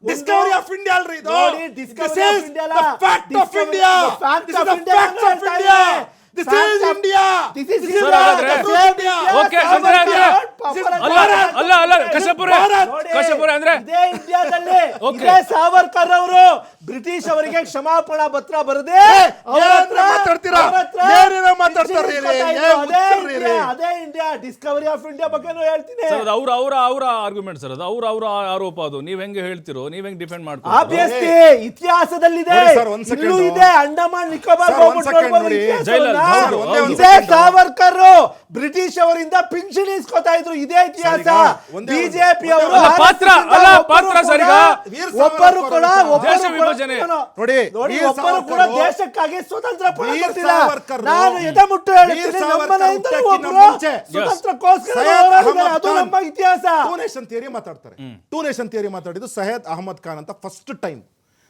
ಡಿಸ್ಕವರಿ ಆಫ್ ಇಂಡಿಯಾ ಅಲ್ರಿ ಇದು. This is the fact of India. This is India. This is India. Okay, ಅಲ್ಲ ಕಶ್ಯಪುರ ಅಂದ್ರೆ ಇದೇ ಇಂಡಿಯಾದಲ್ಲಿ ಇದೇ ಸಾವರ್ಕರ್ ಅವರು ಬ್ರಿಟಿಷ್ ಅವರಿಗೆ ಕ್ಷಮಾಪಣಾ ಪತ್ರ ಬರೆದೇ ಮಾತಾಡ್ತೀರಾ? ಏನೇನೋ ಮಾತಾಡ್ತಾರೆ. ಅದೇ ಇಂಡಿಯಾ, ಡಿಸ್ಕವರಿ ಆಫ್ ಇಂಡಿಯಾ ಬಗ್ಗೆನೂ ಹೇಳ್ತೀನಿ. ಸರ್ ಅದು ಅವರ ಆರ್ಗ್ಯುಮೆಂಟ್ ಸರ್, ಅದು ಅವರ ಆರೋಪ. ಅದು ನೀವ್ ಹೆಂಗೆ ಹೇಳ್ತಿರೋ, ನೀವ್ ಹೆಂಗೆ ಡಿಫೆಂಡ್ ಮಾಡ್ತೀರೋ? ಆಬ್ವಿಯಸ್ಲಿ ಇತಿಹಾಸದಲ್ಲಿದೆ, ನೋಡಿ ಸರ್, ಒಂದ್ ಇಲ್ಲೂ second. ಇದೆ, ಅಂಡಮಾನ್ ನಿಕೋಬಾರ್ ಸರ್, ಒಂದ್ second ನೋಡಿ. ಜೈಲಲ್ಲಿ ಇದೇ ಸಾವರ್ಕರ್ ಬ್ರಿಟಿಷ್ ಅವರಿಂದ ಪಿಂಚಣಿ ಇಸ್ಕೊತಾ ಇದ್ರು, ಇದೇ ಇತಿಹಾಸ. ಬಿಜೆಪಿ ಅವರು ಪಾತ್ರ ಸರ್, ಈಗ ಒಬ್ಬರು ಕೂಡ ದೇಶ ವಿಭಜನೆ ನೋಡಿ, ಒಬ್ಬರು ಕೂಡ ದೇಶಕ್ಕಾಗಿ ಸ್ವತಂತ್ರ ಪಡೆದಿಲ್ಲ. ಸಾವರ್ಕರ್ ನಾನು ಎದೆಮುಟ್ಟು ಹೇಳ್ತೀನಿ, ನಮ್ಮ ಮನೆಯಿಂದಲೂ ಒಬ್ರು ಸ್ವತಂತ್ರಕ್ಕೋಸ್ಕರ ಹೋರಾಡಿದ್ದಾರೆ, ಅದು ನಮ್ಮ ಇತಿಹಾಸ. ಟೂ ನೇಷನ್ ಥಿಯರಿ ಮಾತಾಡ್ತಾರೆ. ಟೂ ನೇಷನ್ ಥಿಯರಿ ಮಾತಾಡಿದ್ದು ಸೈಯದ್ ಅಹಮದ್ ಖಾನ್ ಅಂತ ಫಸ್ಟ್ ಟೈಮ್.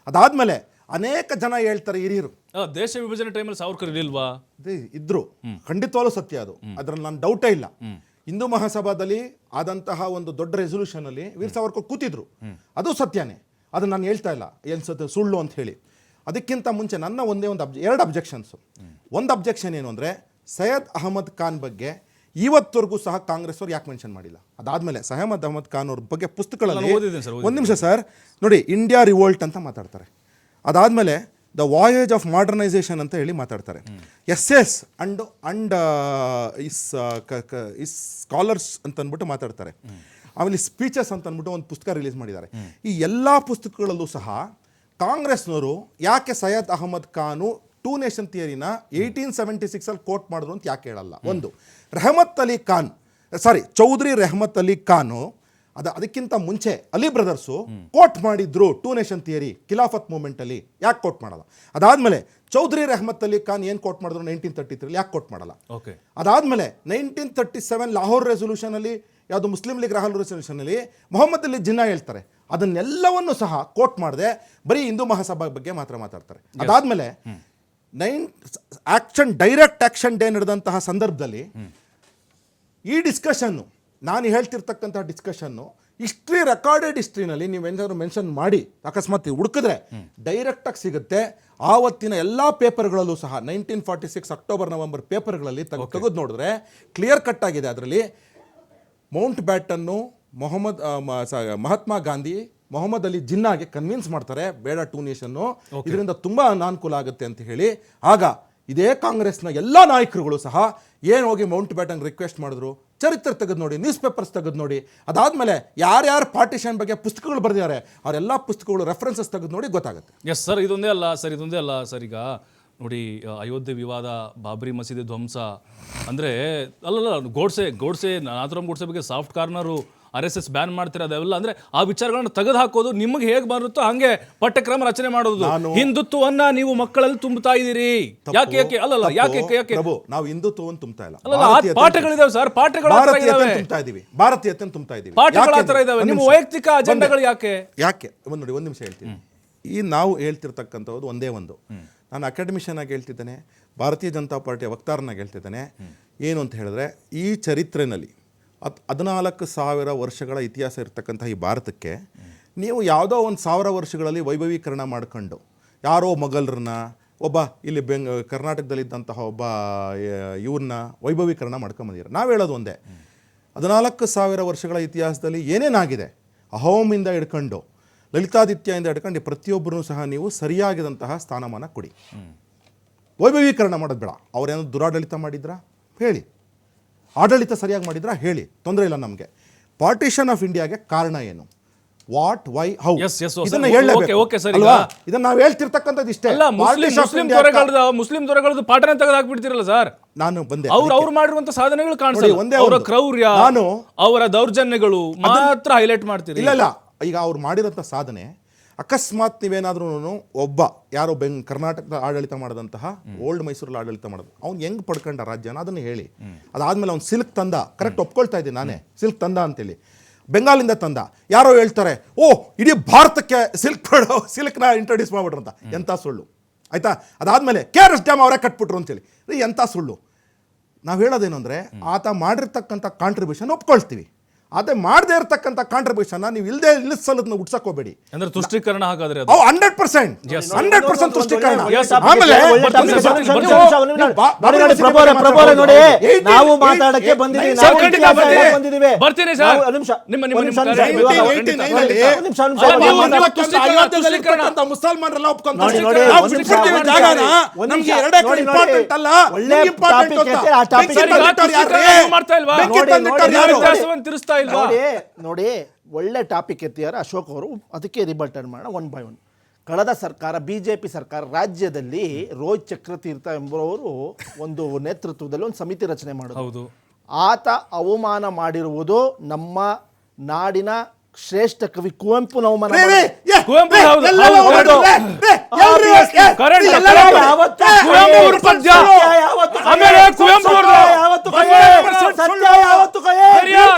ಅದಾದ್ಮೇಲೆ ಅನೇಕ ಜನ ಹೇಳ್ತಾರೆ ಹಿರಿಯರು, ದೇಶ ವಿಭಜನೆ ಟೈಮಲ್ಲಿ ಸಾವರ್ಕರ್ ಇರ್ಲಿಲ್ವಾ? ಇದ್ರು, ಖಂಡಿತವಾಗ್ಲೂ ಸತ್ಯ ಅದು, ಅದ್ರಲ್ಲಿ ನಾನು ಡೌಟೇ ಇಲ್ಲ. ಹಿಂದೂ ಮಹಾಸಭಾದಲ್ಲಿ ಆದಂತಹ ಒಂದು ದೊಡ್ಡ ರೆಸೊಲ್ಯೂಷನ್ ಅಲ್ಲಿ ವೀರ್ ಸಾವರ್ಕರ್ ಕೂತಿದ್ರು, ಅದು ಸತ್ಯನೇ, ಅದನ್ನ ನಾನು ಹೇಳ್ತಾ ಇಲ್ಲ ಏನ್ಸತ್ತೆ ಸುಳ್ಳು ಅಂತ ಹೇಳಿ. ಅದಕ್ಕಿಂತ ಮುಂಚೆ ನನ್ನ ಎರಡು ಅಬ್ಜೆಕ್ಷನ್ಸ್. ಒಂದು ಅಬ್ಜೆಕ್ಷನ್ ಏನು ಅಂದರೆ, ಸೈಯದ್ ಅಹಮದ್ ಖಾನ್ ಬಗ್ಗೆ ಇವತ್ತವರೆಗೂ ಸಹ ಕಾಂಗ್ರೆಸ್ ಅವ್ರು ಯಾಕೆ ಮೆನ್ಷನ್ ಮಾಡಿಲ್ಲ? ಅದಾದಮೇಲೆ ಸೈಯದ್ ಅಹಮದ್ ಖಾನ್ ಅವ್ರ ಬಗ್ಗೆ ಪುಸ್ತಕಗಳಲ್ಲಿ ಒಂದು ನಿಮಿಷ ಸರ್ ನೋಡಿ, ಇಂಡಿಯಾ ರಿವೋಲ್ಟ್ ಅಂತ ಮಾತಾಡ್ತಾರೆ. ಅದಾದಮೇಲೆ ದ ವಾಯೇಜ್ ಆಫ್ ಮಾಡರ್ನೈಸೇಷನ್ ಅಂತ ಹೇಳಿ ಮಾತಾಡ್ತಾರೆ. ಎಸ್ ಅಂಡ್ ಇಸ್ ಸ್ಕಾಲರ್ಸ್ ಅಂತ ಅಂದ್ಬಿಟ್ಟು ಮಾತಾಡ್ತಾರೆ. ಆಮೇಲೆ ಸ್ಪೀಚಸ್ ಅಂತ ಅಂದ್ಬಿಟ್ಟು ಒಂದು ಪುಸ್ತಕ ರಿಲೀಸ್ ಮಾಡಿದ್ದಾರೆ. ಈ ಎಲ್ಲ ಪುಸ್ತಕಗಳಲ್ಲೂ ಸಹ ಕಾಂಗ್ರೆಸ್ನವರು ಯಾಕೆ ಸೈಯದ್ ಅಹಮದ್ ಖಾನು ಟೂ ನೇಷನ್ ಥಿಯರಿನ 1876 ಕೋಟ್ ಮಾಡಿದ್ರು ಅಂತ ಯಾಕೆ ಹೇಳಲ್ಲ? ಒಂದು, ಚೌಧರಿ ರೆಹಮತ್ ಅಲಿ ಖಾನು ಅದಕ್ಕಿಂತ ಮುಂಚೆ ಅಲಿ ಬ್ರದರ್ಸು ಕೋಟ್ ಮಾಡಿದ್ರು two nation theory Khilafat movement ಅಲ್ಲಿ, ಯಾಕೆ ಕೋಟ್ ಮಾಡಲ್ಲ? ಅದಾದ್ಮೇಲೆ ಚೌಧರಿ ರೆಹಮತ್ ಅಲಿ ಖಾನ್ ಏನ್ ಕೋಟ್ ಮಾಡಿದ್ರು 1933 ಯಾಕೆ ಕೋಟ್ ಮಾಡಲ್ಲ? ಅದಾದ್ಮೇಲೆ 1937 ಲಾಹೋರ್ ರೆಸೊಲ್ಯೂಷನ್ ಅಲ್ಲಿ, ಯಾವುದು ಮುಸ್ಲಿಂ ಲೀಗ್ ಲಾಹೋರ್ ರೆಸೊಲ್ಯೂಷನ್ ಅಲ್ಲಿ ಮೊಹಮ್ಮದ್ ಅಲಿ ಜಿನ್ನಾ ಹೇಳ್ತಾರೆ, ಅದನ್ನೆಲ್ಲವನ್ನು ಸಹ ಕೋಟ್ ಮಾಡದೆ ಬರೀ ಹಿಂದೂ ಮಹಾಸಭಾ ಬಗ್ಗೆ ಮಾತ್ರ ಮಾತಾಡ್ತಾರೆ. ಅದಾದ್ಮೇಲೆ ಡೈರೆಕ್ಟ್ ಆಕ್ಷನ್ ಡೇ ನಡೆದಂತಹ ಸಂದರ್ಭದಲ್ಲಿ ಈ ಡಿಸ್ಕಷನ್ನು, ನಾನು ಹೇಳ್ತಿರ್ತಕ್ಕಂಥ ಡಿಸ್ಕಷನ್ನು ರೆಕಾರ್ಡೆಡ್ ಹಿಸ್ಟ್ರಿನಲ್ಲಿ ನೀವೇನಾದರೂ ಮೆನ್ಷನ್ ಮಾಡಿ ಅಕಸ್ಮಾತ್ ಹುಡುಕಿದ್ರೆ ಡೈರೆಕ್ಟಾಗಿ ಸಿಗುತ್ತೆ. ಆವತ್ತಿನ ಎಲ್ಲ ಪೇಪರ್ಗಳಲ್ಲೂ ಸಹ 1946 ಅಕ್ಟೋಬರ್ ನವೆಂಬರ್ ಪೇಪರ್ಗಳಲ್ಲಿ ತೆಗೆದು ನೋಡಿದ್ರೆ ಕ್ಲಿಯರ್ ಕಟ್ ಆಗಿದೆ. ಅದರಲ್ಲಿ ಮೌಂಟ್ ಬ್ಯಾಟನ್ನು ಮಹಾತ್ಮ ಗಾಂಧಿ ಮೊಹಮ್ಮದ್ ಅಲಿ ಜಿನ್ನಾಗೆ ಕನ್ವಿನ್ಸ್ ಮಾಡ್ತಾರೆ, ಬೇಡ ಟೂ ನೇಷನ್ನು, ಇದರಿಂದ ತುಂಬಾ ಅನಾನುಕೂಲ ಆಗುತ್ತೆ ಅಂತ ಹೇಳಿ. ಆಗ ಇದೇ ಕಾಂಗ್ರೆಸ್ನ ಎಲ್ಲ ನಾಯಕರುಗಳು ಸಹ ಏನು ಹೋಗಿ ಮೌಂಟ್ ಬ್ಯಾಟನ್ ರಿಕ್ವೆಸ್ಟ್ ಮಾಡಿದ್ರು, ಚರಿತ್ರೆ ತೆಗೆದು ನೋಡಿ, ನ್ಯೂಸ್ ಪೇಪರ್ಸ್ ತೆಗೆದು ನೋಡಿ. ಅದಾದ್ಮೇಲೆ ಯಾರ್ಯಾರು ಪಾರ್ಟಿಷನ್ ಬಗ್ಗೆ ಪುಸ್ತಕಗಳು ಬರೆದಿದ್ದಾರೆ ಅವರೆಲ್ಲ ಪುಸ್ತಕಗಳು ರೆಫರೆನ್ಸಸ್ ತೆಗೆದು ನೋಡಿ ಗೊತ್ತಾಗುತ್ತೆ. ಎಸ್ ಸರ್, ಇದೊಂದೇ ಅಲ್ಲ ಸರ್, ಈಗ ನೋಡಿ ಅಯೋಧ್ಯೆ ವಿವಾದ, ಬಾಬ್ರಿ ಮಸೀದಿ ಧ್ವಂಸ, ಅಂದರೆ ಅಲ್ಲಲ್ಲ ಗೋಡ್ಸೆ ನಾಥುರಾಮ್ ಗೋಡ್ಸೆ ಬಗ್ಗೆ ಸಾಫ್ಟ್ ಕಾರ್ನರು RSS ಬ್ಯಾನ್ ಮಾಡ್ತೀರ, ಅದೆಲ್ಲ ಅಂದ್ರೆ ಆ ವಿಚಾರಗಳನ್ನ ತೆಗೆದು ಹಾಕೋದು ನಿಮಗೆ ಹೇಗೆ ಬರುತ್ತೋ ಹಂಗೆ ಪಠ್ಯಕ್ರಮ ರಚನೆ ಮಾಡೋದು. ಹಿಂದುತ್ವವನ್ನ ನೀವು ಮಕ್ಕಳಲ್ಲಿ ತುಂಬುತ್ತಾ ಇದ್ದೀರಿ. ಯಾಕೆ ನಾವು ಹಿಂದುತ್ವವನ್ನು ತುಂಬ್ತಾ ಇಲ್ಲ, ಪಾಠಗಳಿದಾವೆ ಸರ್, ಭಾರತೀಯತೆ ತುಂಬ್ತಾ ಇದೀವಿ. ಪಾಠಗಳು ಆ ಥರ ಇದಾವೆ. ನಿಮ್ಮ ವೈಯಕ್ತಿಕ ಅಜೆಂಡಾಗಳು ಯಾಕೆ ನೋಡಿ, ಒಂದು ನಿಮಿಷ ಹೇಳ್ತೀನಿ. ಈ ನಾವು ಹೇಳ್ತಿರ್ತಕ್ಕಂಥದ್ದು ಒಂದೇ ಒಂದು, ನಾನು ಅಕಾಡೆಮಿಷಿಯನ್ ಆಗಿ ಹೇಳ್ತಿದ್ದೇನೆ, ಭಾರತೀಯ ಜನತಾ ಪಾರ್ಟಿಯ ವಕ್ತಾರನಾಗಿ ಹೇಳ್ತಿದ್ದೇನೆ. ಏನು ಅಂತ ಹೇಳಿದ್ರೆ, ಈ ಚರಿತ್ರೆಯಲ್ಲಿ 14,000 ವರ್ಷಗಳ ಇತಿಹಾಸ ಇರತಕ್ಕಂಥ ಈ ಭಾರತಕ್ಕೆ ನೀವು ಯಾವುದೋ ಒಂದು 1000 ವರ್ಷಗಳಲ್ಲಿ ವೈಭವೀಕರಣ ಮಾಡ್ಕೊಂಡು ಯಾರೋ ಮೊಘಲರನ್ನ, ಒಬ್ಬ ಇಲ್ಲಿ ಕರ್ನಾಟಕದಲ್ಲಿದ್ದಂತಹ ಒಬ್ಬ ಇವ್ರನ್ನ ವೈಭವೀಕರಣ ಮಾಡ್ಕೊಂಬಂದಿದ್ದಾರೆ. ನಾವು ಹೇಳೋದು ಒಂದೇ, 14,000 ವರ್ಷಗಳ ಇತಿಹಾಸದಲ್ಲಿ ಏನೇನಾಗಿದೆ, ಅಹೋಮಿಂದ ಹಿಡ್ಕೊಂಡು ಲಲಿತಾದಿತ್ಯದಿಂದ ಹಿಡ್ಕೊಂಡು ಪ್ರತಿಯೊಬ್ಬರೂ ಸಹ ನೀವು ಸರಿಯಾಗಿದಂತಹ ಸ್ಥಾನಮಾನ ಕೊಡಿ. ವೈಭವೀಕರಣ ಮಾಡೋದು ಬೇಡ. ಅವ್ರೇನೋ ದುರಾಡಳಿತ ಮಾಡಿದ್ರಾ ಹೇಳಿ, ಆಡಳಿತ ಸರಿಯಾಗಿ ಮಾಡಿದ್ರಾ ಹೇಳಿ, ತೊಂದರೆ ಇಲ್ಲ ನಮಗೆ. ಪಾರ್ಟಿಷನ್ ಆಫ್ ಇಂಡಿಯಾಗೆ ಕಾರಣ ಏನು, ವಾಟ್, ವೈ, ಹೌ, ಇದನ್ನ ಇದನ್ನ ನಾವು ಹೇಳ್ತಿರ್ತಕ್ಕಂಥದ್ದು ಇಷ್ಟೇ. ಮುಸ್ಲಿಂ ದೊರೆಗಳದ್ದು ಪಾಠನೆ ತೆಗೆದು ಹಾಕ್ಬಿಡ್ತೀರಲ್ಲ ಸರ್. ನಾನು ಬಂದೆ, ಅವ್ರು ಮಾಡಿರುವಂತ ಸಾಧನೆಗಳು ಕಾಣಿಸ್ತಾರೆ, ಅವರ ಕ್ರೌರ್ಯ, ಅವರ ದೌರ್ಜನ್ಯಗಳು ಮಾತ್ರ ಹೈಲೈಟ್ ಮಾಡ್ತೀರಿ. ಇಲ್ಲ, ಈಗ ಅವ್ರು ಮಾಡಿರೋಂಥ ಸಾಧನೆ, ಅಕಸ್ಮಾತ್ ನೀವೇನಾದ್ರೂ ಒಬ್ಬ ಯಾರೋ ಕರ್ನಾಟಕದ ಆಡಳಿತ ಮಾಡಿದಂತಹ ಓಲ್ಡ್ ಮೈಸೂರಲ್ಲಿ ಆಡಳಿತ ಮಾಡೋದು, ಅವ್ನು ಹೆಂಗ್ ಪಡ್ಕೊಂಡ ರಾಜ್ಯನ ಅದನ್ನು ಹೇಳಿ. ಅದಾದ್ಮೇಲೆ ಅವ್ನು ಸಿಲ್ಕ್ ತಂದ, ಕರೆಕ್ಟ್ ಒಪ್ಕೊಳ್ತಾ ಇದ್ದೀನಿ ನಾನೇ, ಸಿಲ್ಕ್ ತಂದ ಅಂತೇಳಿ. ಬೆಂಗಾಲಿಂದ ತಂದ, ಯಾರೋ ಹೇಳ್ತಾರೆ ಓ ಇಡೀ ಭಾರತಕ್ಕೆ ಸಿಲ್ಕ್ನ ಇಂಟ್ರೊಡ್ಯೂಸ್ ಮಾಡ್ಬಿಟ್ರು ಅಂತ. ಎಂಥ ಸುಳ್ಳು ಆಯ್ತಾ. ಅದಾದ್ಮೇಲೆ KRS ಡ್ಯಾಮ್ ಅವರೇ ಕಟ್ಬಿಟ್ರು ಅಂತೇಳಿ, ಎಂಥ ಸುಳ್ಳು. ನಾವು ಹೇಳೋದೇನು ಅಂದರೆ, ಆತ ಮಾಡಿರ್ತಕ್ಕಂಥ ಕಾಂಟ್ರಿಬ್ಯೂಷನ್ ಒಪ್ಕೊಳ್ತೀವಿ, ಅದೇ ಮಾಡದೇ ಇರತಕ್ಕಂಥ ಕಾಂಟ್ರಿಬ್ಯೂಷನ್ ನೀವು ಇಲ್ಲಿಸಲದನ್ನ ಹುಡ್ಸಕ್ ಹೋಗ್ಬೇಡಿ. ಅಂದ್ರೆ ತುಷ್ಟೀಕರಣ ಹಾಗಾದ್ರೆ ಅದು 100% ತುಷ್ಟೀಕರಣ. Yes. ಆಮೇಲೆ ಪ್ರಭುವರೇ ನೋಡಿ, ನಾವು ಮಾತಾಡಕ್ಕೆ ಬಂದಿದ್ದೀವಿ, ಸರ್, ನಾವು ಖಂಡಿತ ಇತಿಹಾಸ ಬರ್ತೀನಿ. ಹೇಳಕ್ ಬಂದಿದ್ದೀವಿ. ಬರ್ತೀನಿ ಸರ್. ನಾವು- ಒಂದು ನಿಮಿಷ, ನಿಮ್ಮ ಒಂದು ನಿಮಿಷ, ಕಾರ್ಯ- ಖಂಡಿತ. ಇವಾಗ ಒಂದು ಖಂಡಿತ. ನಿಮಿಷ, ಒಂದು ನಿಮಿಷ, ಒಂದು ನಿಮಿಷ. ಮುಸಲ್ಮಾನರೆಲ್ಲ ನೋಡಿ, ನೋಡಿ, ಒಂದು ನಿಮಿಷ, ನಮ್ಗೆ ಎರಡೇ ಕಡೆ ಇಂಪಾರ್ಟೆಂಟ್ ಅಲ್ಲ, ಒಳ್ಳೆ ಇಂಪಾರ್ಟೆಂಟ್ topic ಐತೆ, ಆ topic ಸರ್, ಈಗ ತುಷ್ಟೀಕರಣ ನೀವು ಮಾಡ್ತಾ ಇಲ್ವಾ? ವ್ಯತ್ಯಾಸವನ್ನು ತಿರುಸ್ತಾ ಇಲ್ವಾ? ನೋಡಿ ಒಳ್ಳೆ ಟಾಪಿಕ್ ಎತ್ತಿದ್ದಾರೆ ಅಶೋಕ್ ಅವರು, ಅದಕ್ಕೆ ರಿಬಲ್ಟನ್ ಮಾಡೋಣ ಒನ್ ಬೈ ಒನ್. ಕಳೆದ ಸರ್ಕಾರ, ಬಿಜೆಪಿ ಸರ್ಕಾರ, ರಾಜ್ಯದಲ್ಲಿ ರೋಹಿತ್ ಚಕ್ರತೀರ್ಥ ಎಂಬುವವರು ಒಂದು ನೇತೃತ್ವದಲ್ಲಿ ಒಂದು ಸಮಿತಿ ರಚನೆ ಮಾಡಿದ್ರು. ಹೌದು. ಆತ ಅವಮಾನ ಮಾಡಿರುವುದು ನಮ್ಮ ನಾಡಿನ ಶ್ರೇಷ್ಠ ಕವಿ ಕುವೆಂಪುನ ಅವಮಾನ ಕುವೆಂಪು ಹೌದು. ಕರೆಂಟ್ ಯಾವತ್ತೂ ಕುವೆಂಪು ಅವ್ರ ಪದ್ಯ. ಆಮೇಲೆ ಕುವೆಂಪು ಅವ್ರದ್ದು.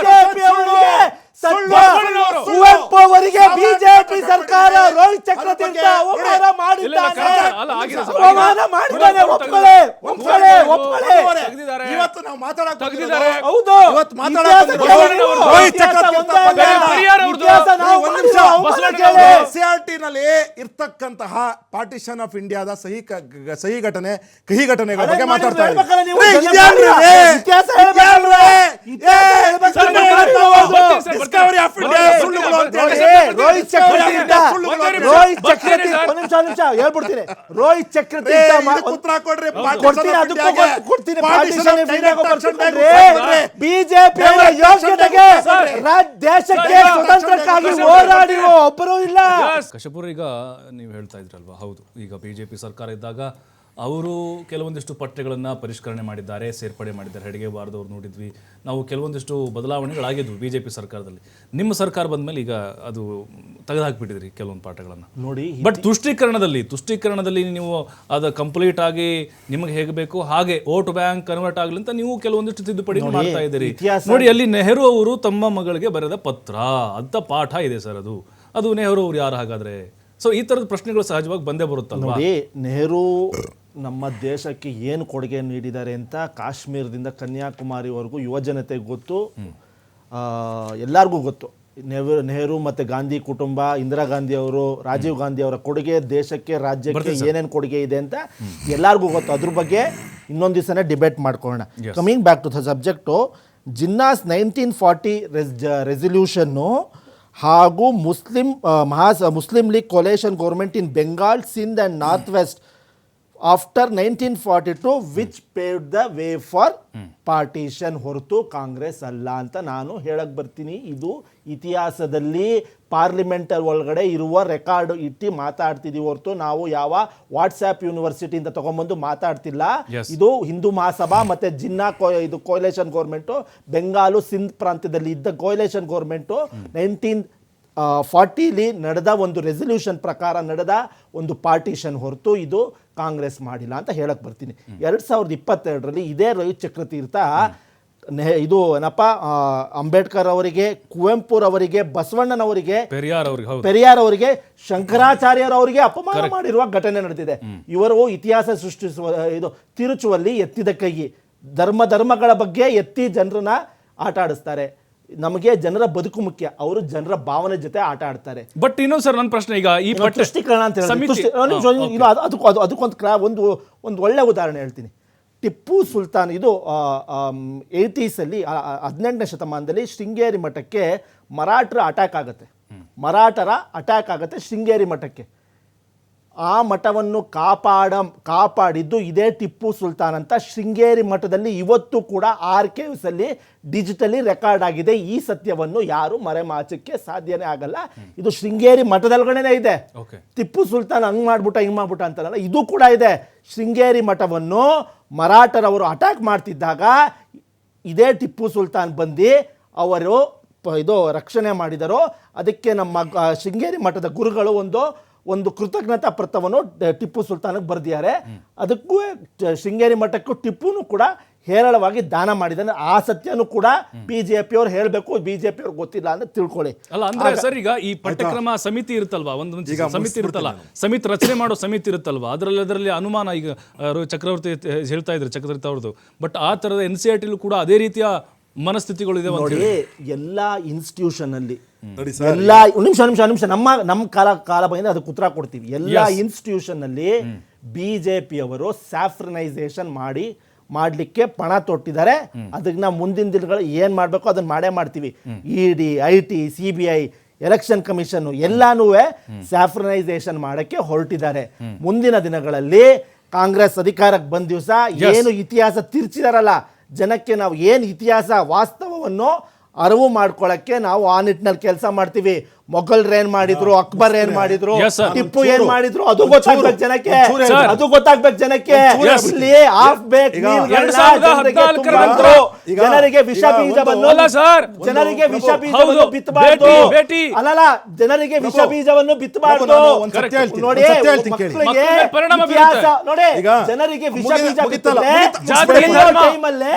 ಕುವೆಂಪು ಅವರಿಗೆ ಬಿಜೆಪಿ ಸರ್ಕಾರ ರೋಹಿತ್ ಚಕ್ರತೀರ್ಥ ಅವಮಾನ ಮಾಡಿದ್ದಾನೆ. ಅಲ್ಲ, ಆಗಿದೆ ಸರ್. ಅವಮಾನ ಮಾಡಿದ್ದಾನೆ. ಒಪ್ಕೊಳ್ಳಿ, ಒಪ್ಕೊಳ್ಳಿ, ಒಪ್ಕೊಳ್ಳಿ. ತೆಗ್ದಿದ್ದಾರೆ. ಇವತ್ತು ನಾವು ಮಾತಾಡಕ್ ತೆಗ್ದಿದ್ದಾರೆ. ಹೌದು. ಇವತ್ತು ಮಾತಾಡಕ್ ರೋಹಿತ್ ಚಕ್ರತೀರ್ಥ ಪೆರಿಯಾರ್ ಅವ್ರದ್ದು. CRT ನಲ್ಲಿ ಇರ್ತಕ್ಕಂತಹ ಪಾರ್ಟಿಷನ್ ಆಫ್ ಇಂಡಿಯಾದ ಸಹಿ ಘಟನೆ, ಕಹಿ ಘಟನೆಗಳ ಬಗ್ಗೆ ಮಾತಾಡ್ತಾ ಇದ್ದೀವಿ. ಡಿಸ್ಕವರಿ ಆಫ್ ಇಂಡಿಯಾ ಸುಳ್ಳುಗಳು ಅಂತ ಹೇಳಿ ರೋಹಿತ್ ಚಕ್ರತೀರ್ಥ ಹೇಳ್ಬಿಡ್ತೀನಿ. ರೋಹಿತ್ ಚಕ್ರತೀರ್ಥ ಉತ್ತರ ಕೊಡ್ರಿ. ಕೊಡ್ತೀನಿ, ಅದಕ್ಕೂ ಕೊಡ್ತೀನಿ. ಬಿಜೆಪಿ ಅವರ ಯೋಗ್ಯತೆಗೆ ದೇಶಕ್ಕೆ ಸ್ವತಂತ್ರಕ್ಕಾಗಿ ಹೋರಾಡಿರುವ ಒಬ್ಬರು ಇಲ್ಲ. ಕಶಪುರ್, ಈಗ ನೀವು ಹೇಳ್ತಾ ಇದ್ರಲ್ವಾ, ಹೌದು, ಈಗ ಬಿಜೆಪಿ ಸರ್ಕಾರ ಇದ್ದಾಗ ಅವರು ಕೆಲವೊಂದಿಷ್ಟು ಪಠ್ಯಗಳನ್ನು ಪರಿಷ್ಕರಣೆ ಮಾಡಿದ್ದಾರೆ, ಸೇರ್ಪಡೆ ಮಾಡಿದ್ದಾರೆ. ಹೆಡ್ಗೇವಾರದವ್ರು ನೋಡಿದ್ವಿ ನಾವು, ಕೆಲವೊಂದಿಷ್ಟು ಬದಲಾವಣೆಗಳಾಗಿದ್ವು ಬಿಜೆಪಿ ಸರ್ಕಾರದಲ್ಲಿ. ನಿಮ್ಮ ಸರ್ಕಾರ ಬಂದ್ಮೇಲೆ ಈಗ ಅದು ತೆಗೆದುಹಾಕ್ಬಿಟ್ಟಿದ್ರಿ ಕೆಲವೊಂದು ಪಾಠಗಳನ್ನು ನೋಡಿ. ಬಟ್ ತುಷ್ಟೀಕರಣದಲ್ಲಿ ನೀವು ಅದು ಕಂಪ್ಲೀಟ್ ಆಗಿ ನಿಮಗೆ ಹೇಗೆ ಬೇಕು ಹಾಗೆ ವೋಟ್ ಬ್ಯಾಂಕ್ ಕನ್ವರ್ಟ್ ಆಗಲಿ ಅಂತ ನೀವು ಕೆಲವೊಂದಿಷ್ಟು ತಿದ್ದುಪಡಿ ಮಾಡ್ತಾ ಇದ್ದೀರಿ. ನೋಡಿ, ಅಲ್ಲಿ ನೆಹರು ಅವರು ತಮ್ಮ ಮಗಳಿಗೆ ಬರೆದ ಪತ್ರ ಅಂತ ಪಾಠ ಇದೆ ಸರ್. ಅದು ನೆಹರು ಅವರು ಯಾರು ಹಾಗಾದ್ರೆ? ಸೊ ಈ ಥರದ ಪ್ರಶ್ನೆಗಳು ಸಹಜವಾಗಿ ಬಂದೇ ಬರುತ್ತಲ್ವಾ? ನೋಡಿ, ನೆಹರು ನಮ್ಮ ದೇಶಕ್ಕೆ ಏನು ಕೊಡುಗೆ ನೀಡಿದ್ದಾರೆ ಅಂತ ಕಾಶ್ಮೀರದಿಂದ ಕನ್ಯಾಕುಮಾರಿವರೆಗೂ ಯುವಜನತೆಗೆ ಗೊತ್ತು, ಎಲ್ಲರಿಗೂ ಗೊತ್ತು. ನೆಹರು ಮತ್ತು ಗಾಂಧಿ ಕುಟುಂಬ, ಇಂದಿರಾ ಗಾಂಧಿ ಅವರು, ರಾಜೀವ್ ಗಾಂಧಿ ಅವರ ಕೊಡುಗೆ ದೇಶಕ್ಕೆ, ರಾಜ್ಯಕ್ಕೆ ಏನೇನು ಕೊಡುಗೆ ಇದೆ ಅಂತ ಎಲ್ಲರಿಗೂ ಗೊತ್ತು. ಅದ್ರ ಬಗ್ಗೆ ಇನ್ನೊಂದು ದಿವಸನೇ ಡಿಬೇಟ್ ಮಾಡ್ಕೊಳ್ಳೋಣ. Coming back to the subject, Jinnah's 1940 ರೆಸಲ್ಯೂಷನ್ನು ಹಾಗೂ Muslim League coalition government in Bengal, Sindh and north west after 1942 which paved the way for partition, ಹೊರತು ಕಾಂಗ್ರೆಸ್ ಅಲ್ಲ ಅಂತ ನಾನು ಹೇಳಕ್ ಬರ್ತೀನಿ. ಇದು ಇತಿಹಾಸದಲ್ಲಿ ಪಾರ್ಲಿಮೆಂಟ್ ಒಳಗಡೆ ಇರುವ ರೆಕಾರ್ಡ್ ಇಟ್ಟು ಮಾತಾಡ್ತಿದ್ದೀವಿ ಹೊರತು ನಾವು ಯಾವ ವಾಟ್ಸ್ಆ್ಯಪ್ ಯೂನಿವರ್ಸಿಟಿ ಅಂತ ತಗೊಂಡ್ಬಂದು ಮಾತಾಡ್ತಿಲ್ಲ. ಇದು ಹಿಂದೂ ಮಹಾಸಭಾ ಮತ್ತು ಜಿನ್ನಾ ಇದು ಕೊಯ್ಲೇಷನ್ ಗೌರ್ಮೆಂಟು, ಬೆಂಗಾಲು ಸಿಂಧ್ ಪ್ರಾಂತ್ಯದಲ್ಲಿ ಇದ್ದ ಕೊಯ್ಲೇಷನ್ ಗೌರ್ಮೆಂಟು 1940 ನಡೆದ ಒಂದು ರೆಸಲ್ಯೂಷನ್ ಪ್ರಕಾರ ನಡೆದ ಒಂದು ಪಾರ್ಟಿಷನ್ ಹೊರತು ಇದು ಕಾಂಗ್ರೆಸ್ ಮಾಡಿಲ್ಲ ಅಂತ ಹೇಳಕ್ ಬರ್ತೀನಿ. 2022ರಲ್ಲಿ ಇದೇ ರೋಹಿತ್ ಚಕ್ರತೀರ್ಥ ಇದು ಏನಪ್ಪ, ಅಂಬೇಡ್ಕರ್ ಅವರಿಗೆ, ಕುವೆಂಪುರವರಿಗೆ, ಬಸವಣ್ಣನವರಿಗೆ, ಪೆರಿಯಾರ್ ಅವರಿಗೆ, ಶಂಕರಾಚಾರ್ಯರವರಿಗೆ ಅಪಮಾನ ಮಾಡಿರುವ ಘಟನೆ ನಡೆದಿದೆ. ಇವರು ಇತಿಹಾಸ ಸೃಷ್ಟಿಸುವ ಇದು ತಿರುಚುವಲ್ಲಿ ಎತ್ತಿದ ಕೈ, ಧರ್ಮಗಳ ಬಗ್ಗೆ ಎತ್ತಿ ಜನರನ್ನ ಆಟ ಆಡಿಸ್ತಾರೆ. ನಮಗೆ ಜನರ ಬದುಕು ಮುಖ್ಯ, ಅವರು ಜನರ ಭಾವನೆ ಜೊತೆ ಆಟ ಆಡ್ತಾರೆ. ಬಟ್ ಇನ್ನೊಂದು ಸರ್, ನನ್ನ ಪ್ರಶ್ನೆ, ಈಗ ಈ ತುಷ್ಟೀಕರಣ ಅಂತ ಅದಕ್ಕೊಂದು ಒಳ್ಳೆ ಉದಾಹರಣೆ ಹೇಳ್ತೀನಿ. ಟಿಪ್ಪು ಸುಲ್ತಾನ್, ಇದು 80s 18ನೇ ಶತಮಾನದಲ್ಲಿ ಶೃಂಗೇರಿ ಮಠಕ್ಕೆ ಮರಾಠರ ಅಟ್ಯಾಕ್ ಆಗುತ್ತೆ ಶೃಂಗೇರಿ ಮಠಕ್ಕೆ. ಆ ಮಠವನ್ನು ಕಾಪಾಡಿದ್ದು ಇದೇ ಟಿಪ್ಪು ಸುಲ್ತಾನ್ ಅಂತ ಶೃಂಗೇರಿ ಮಠದಲ್ಲಿ ಇವತ್ತು ಕೂಡ ಆರ್ಕೈವ್ಸಲ್ಲಿ ಡಿಜಿಟಲಿ ರೆಕಾರ್ಡ್ ಆಗಿದೆ. ಈ ಸತ್ಯವನ್ನು ಯಾರು ಮರೆಮಾಚಕ್ಕೆ ಸಾಧ್ಯನೇ ಆಗಲ್ಲ. ಇದು ಶೃಂಗೇರಿ ಮಠದೊಳಗಡೆ ಇದೆ. ಟಿಪ್ಪು ಸುಲ್ತಾನ್ ಹಿಂಗ್ ಮಾಡ್ಬಿಟ್ಟ ಅಂತಲ್ಲ, ಇದು ಕೂಡ ಇದೆ. ಶೃಂಗೇರಿ ಮಠವನ್ನು ಮರಾಠರವರು ಅಟ್ಯಾಕ್ ಮಾಡ್ತಿದ್ದಾಗ ಇದೇ ಟಿಪ್ಪು ಸುಲ್ತಾನ್ ಬಂದು ಅವರು ಇದು ರಕ್ಷಣೆ ಮಾಡಿದರು. ಅದಕ್ಕೆ ನಮ್ಮ ಶೃಂಗೇರಿ ಮಠದ ಗುರುಗಳು ಒಂದು ಕೃತಜ್ಞತಾ ಪತ್ರವನ್ನು ಟಿಪ್ಪು ಸುಲ್ತಾನ್ಗೆ ಬರೆದಿದ್ದಾರೆ. ಅದಕ್ಕೂ ಶೃಂಗೇರಿ ಮಠಕ್ಕೂ ಟಿಪ್ಪುನು ಕೂಡ ಹೇರಳವಾಗಿ ದಾನ ಮಾಡಿದ್ದಾನೆ. ಆ ಸತ್ಯನೂ ಕೂಡ ಬಿಜೆಪಿ ಅವ್ರು ಹೇಳಬೇಕು, ಬಿಜೆಪಿ ಅವ್ರಿಗೆ ಗೊತ್ತಿಲ್ಲ ಅಂತ ತಿಳ್ಕೊಳ್ಳಿ. ಅಲ್ಲ ಅಂದ್ರೆ ಸರ್, ಈಗ ಈ ಪಠ್ಯಕ್ರಮ ಸಮಿತಿ ಇರುತ್ತಲ್ವಾ, ಒಂದು ಸಮಿತಿ ಇರುತ್ತಲ್ಲ, ಸಮಿತಿ ರಚನೆ ಮಾಡೋ ಸಮಿತಿ ಇರುತ್ತಲ್ವಾ, ಅದರಲ್ಲಿ ಅನುಮಾನ, ಈಗ ಚಕ್ರವರ್ತಿ ಹೇಳ್ತಾ ಇದ್ರು ಚಕ್ರವರ್ತಿ ಅವ್ರದ್ದು, ಬಟ್ ಆ ಥರದ NCERT ಕೂಡ ಅದೇ ರೀತಿಯ ಮನಸ್ಥಿತಿಗಳು ಇದೆ ಅಂತ ನೋಡಿ, ಹೇಳಿ. ಎಲ್ಲ ಇನ್ಸ್ಟಿಟ್ಯೂಷನ್ ಅಲ್ಲಿ ನೋಡಿ ಎಲ್ಲ ನಿಮಿಷ ನಮ್ಮ ಕಾಲ ಬಂದ್ರೆ ಅದಕ್ಕೆ ಉತ್ತರ ಕೊಡ್ತೀವಿ. ಎಲ್ಲ ಇನ್ಸ್ಟಿಟ್ಯೂಷನ್ ಅಲ್ಲಿ ಬಿಜೆಪಿಯವರು ಸ್ಯಾಫ್ರನೈಸೇಷನ್ ಮಾಡ್ಲಿಕ್ಕೆ ಪಣ ತೊಟ್ಟಿದ್ದಾರೆ. ಅದಕ್ಕೆ ನಾವು ಮುಂದಿನ ದಿನಗಳು ಏನ್ ಮಾಡ್ಬೇಕು ಅದನ್ನ ಮಾಡ್ತೀವಿ. ಇಡಿ, IT, CBI, ಎಲೆಕ್ಷನ್ ಕಮಿಷನ್ ಎಲ್ಲಾನು ಸ್ಯಾಫ್ರನೈಸೇಷನ್ ಮಾಡಕ್ಕೆ ಹೊರಟಿದ್ದಾರೆ. ಮುಂದಿನ ದಿನಗಳಲ್ಲಿ ಕಾಂಗ್ರೆಸ್ ಅಧಿಕಾರಕ್ಕೆ ಬಂದ ದಿವಸ ಏನು ಇತಿಹಾಸ ತಿರ್ಚಿದಾರಲ್ಲ ಜನಕ್ಕೆ, ನಾವು ಏನು ಇತಿಹಾಸ ವಾಸ್ತವವನ್ನು ಅರಿವು ಮಾಡ್ಕೊಳಕ್ಕೆ ನಾವು ಆ ನಿಟ್ಟಿನಲ್ಲಿ ಕೆಲಸ ಮಾಡ್ತೀವಿ. ಮೊಘಲ್ರು ಏನ್ ಮಾಡಿದ್ರು, ಅಕ್ಬರ್ ಏನ್ ಮಾಡಿದ್ರು, ಟಿಪ್ಪು ಏನ್ ಮಾಡಿದ್ರು, ಅದು ಗೊತ್ತಾಗ್ಬೇಕು ಜನಕ್ಕೆ. ಅದು ಗೊತ್ತಾಗ್ಬೇಕು ಜನಕ್ಕೆ. ಇಲ್ಲಿ ಆಫ್ ಬೇಕ್ ಜನರಿಗೆ ವಿಷ ಬೀಜವನ್ನು ಬಿತ್ತಬಾರ್ದು. ಅಲ್ಲಲ್ಲ, ಜನರಿಗೆ ವಿಷ ಬೀಜವನ್ನು ಬಿತ್ತಬಾರ್ದು. ನೋಡಿ, ಮಕ್ಕಳಿಗೆ ಇತಿಹಾಸ ನೋಡಿ, ಜನರಿಗೆ ವಿಷ ಬೀಜ ಬಿತ್ತಲೆ ಟೈಮಲ್ಲೇ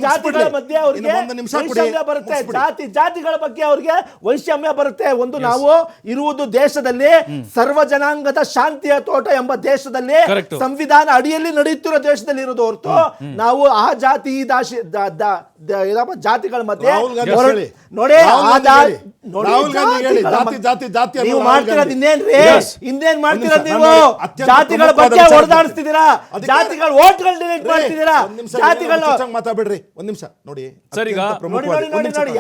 ಜಾತಿಗಳ ಮಧ್ಯೆ ಅವ್ರಿಗೆ ವೈಷಮ್ಯ ಬರುತ್ತೆ. ಜಾತಿಗಳ ಬಗ್ಗೆ ಅವ್ರಿಗೆ ವೈಷಮ್ಯ ಬರುತ್ತೆ. ಒಂದು ನಾವು ಇರುವುದು ದೇಶದಲ್ಲಿ ಸರ್ವ ಜನಾಂಗದ ಶಾಂತಿಯ ತೋಟ ಎಂಬ ದೇಶದಲ್ಲಿ, ಸಂವಿಧಾನ ಅಡಿಯಲ್ಲಿ ನಡೆಯುತ್ತಿರೋ ದೇಶದಲ್ಲಿ ಇರೋದು ಹೊರತು ನಾವು ಆ ಜಾತಿ ಈ ಜಾತಿಗಳ ಮಧ್ಯೆ ನೋಡಿ ನೀವು ಮಾಡ್ತಿರೋದು ಇನ್ನೇನ್ ಮಾಡ್ತಿರೋದು ನೀವು ಜಾತಿಗಳ ಬಗ್ಗೆ ಹೊಡೆದಾಡಿಸ್ತಿದ್ದೀರಾ, ಜಾತಿಗಳ ಓಟ್ಗಳು ಡಿಲೀಟ್ ಮಾಡ್ತಿದ್ದೀರಾ, ಜಾತಿಗಳ ಮಾತಾಡ್ಬೇಡ್ರಿ. ಒಂದ್ ನಿಮಿಷ ನೋಡಿ ಸರ್. ಈಗ ನೋಡಿ